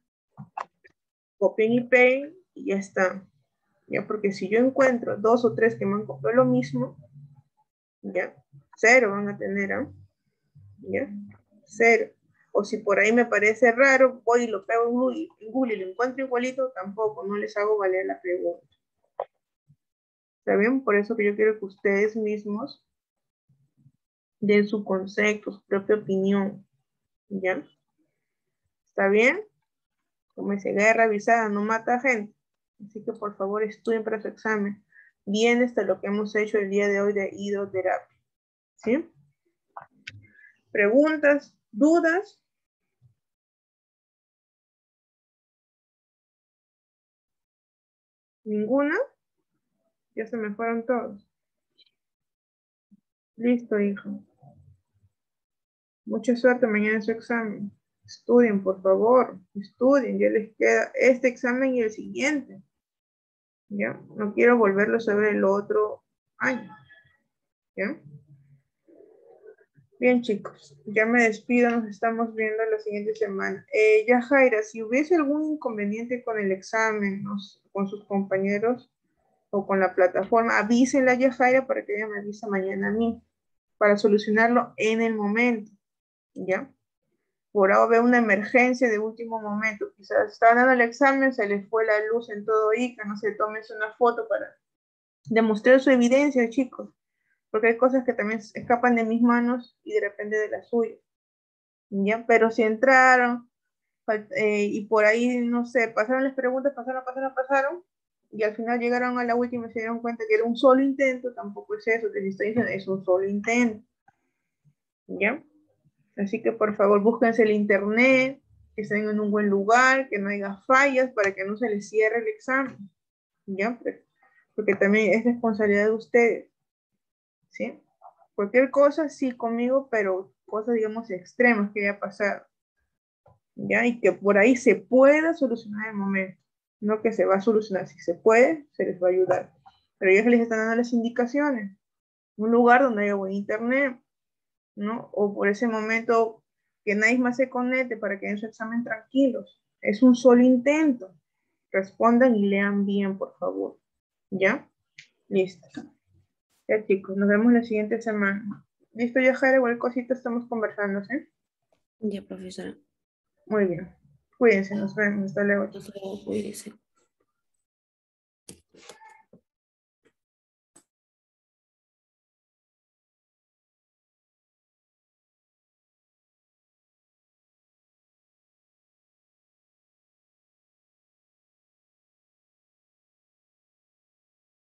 copien y peguen y ya está. ¿Ya? Porque si yo encuentro 2 o 3 que me han copiado lo mismo, ¿ya? 0 van a tener, ¿eh? ¿Ya? 0. O si por ahí me parece raro, voy y lo pego en Google y lo encuentro igualito, tampoco, no les hago valer la pregunta. ¿Está bien? Por eso que yo quiero que ustedes mismos den su concepto, su propia opinión. ¿Ya? ¿Está bien? Como dice, guerra avisada no mata gente. Así que por favor estudien para su examen. Bien hasta lo que hemos hecho el día de hoy de hidroterapia. ¿Sí? ¿Preguntas? ¿Dudas? ¿Ninguna? Ya se me fueron todos. Listo, hijo. Mucha suerte mañana en su examen. Estudien, por favor. Estudien. Ya les queda este examen y el siguiente. ¿Ya? No quiero volverlo sobre el otro año. ¿Ya? Bien, chicos. Ya me despido. Nos estamos viendo la siguiente semana. Ya, Jaira, si hubiese algún inconveniente con el examen, ¿no? Con sus compañeros o con la plataforma, avísenle a Yajaira para que ella me avise mañana a mí, para solucionarlo en el momento, ¿ya? Por ahora veo una emergencia de último momento, quizás está dando el examen, se les fue la luz en todo ICA, no sé, tómense una foto para demostrar su evidencia, chicos, porque hay cosas que también escapan de mis manos y depende de las suyas, ¿ya? Pero si entraron y por ahí, no sé, pasaron las preguntas, pasaron, y al final llegaron a la última y se dieron cuenta que era un solo intento, tampoco es eso, te estoy diciendo, es un solo intento, ¿ya? Así que por favor búsquense el internet, que estén en un buen lugar, que no haya fallas para que no se les cierre el examen, ¿ya? Porque también es responsabilidad de ustedes, ¿sí? Cualquier cosa, sí, conmigo, pero cosas, digamos, extremas que haya pasado, ¿ya? Y que por ahí se pueda solucionar en el momento, no que se va a solucionar, si se puede, se les va a ayudar. Pero ellos les están dando las indicaciones, un lugar donde haya buen internet, ¿no? O por ese momento que nadie más se conecte para que den su examen tranquilos. Es un solo intento. Respondan y lean bien, por favor. ¿Ya? Listo. Ya, chicos, nos vemos la siguiente semana. ¿Listo, Yajaira? Igual cosita estamos conversando, ¿sí? Ya, profesora. Muy bien. Cuídense, nos vemos. Hasta luego. Hasta luego, cuídese.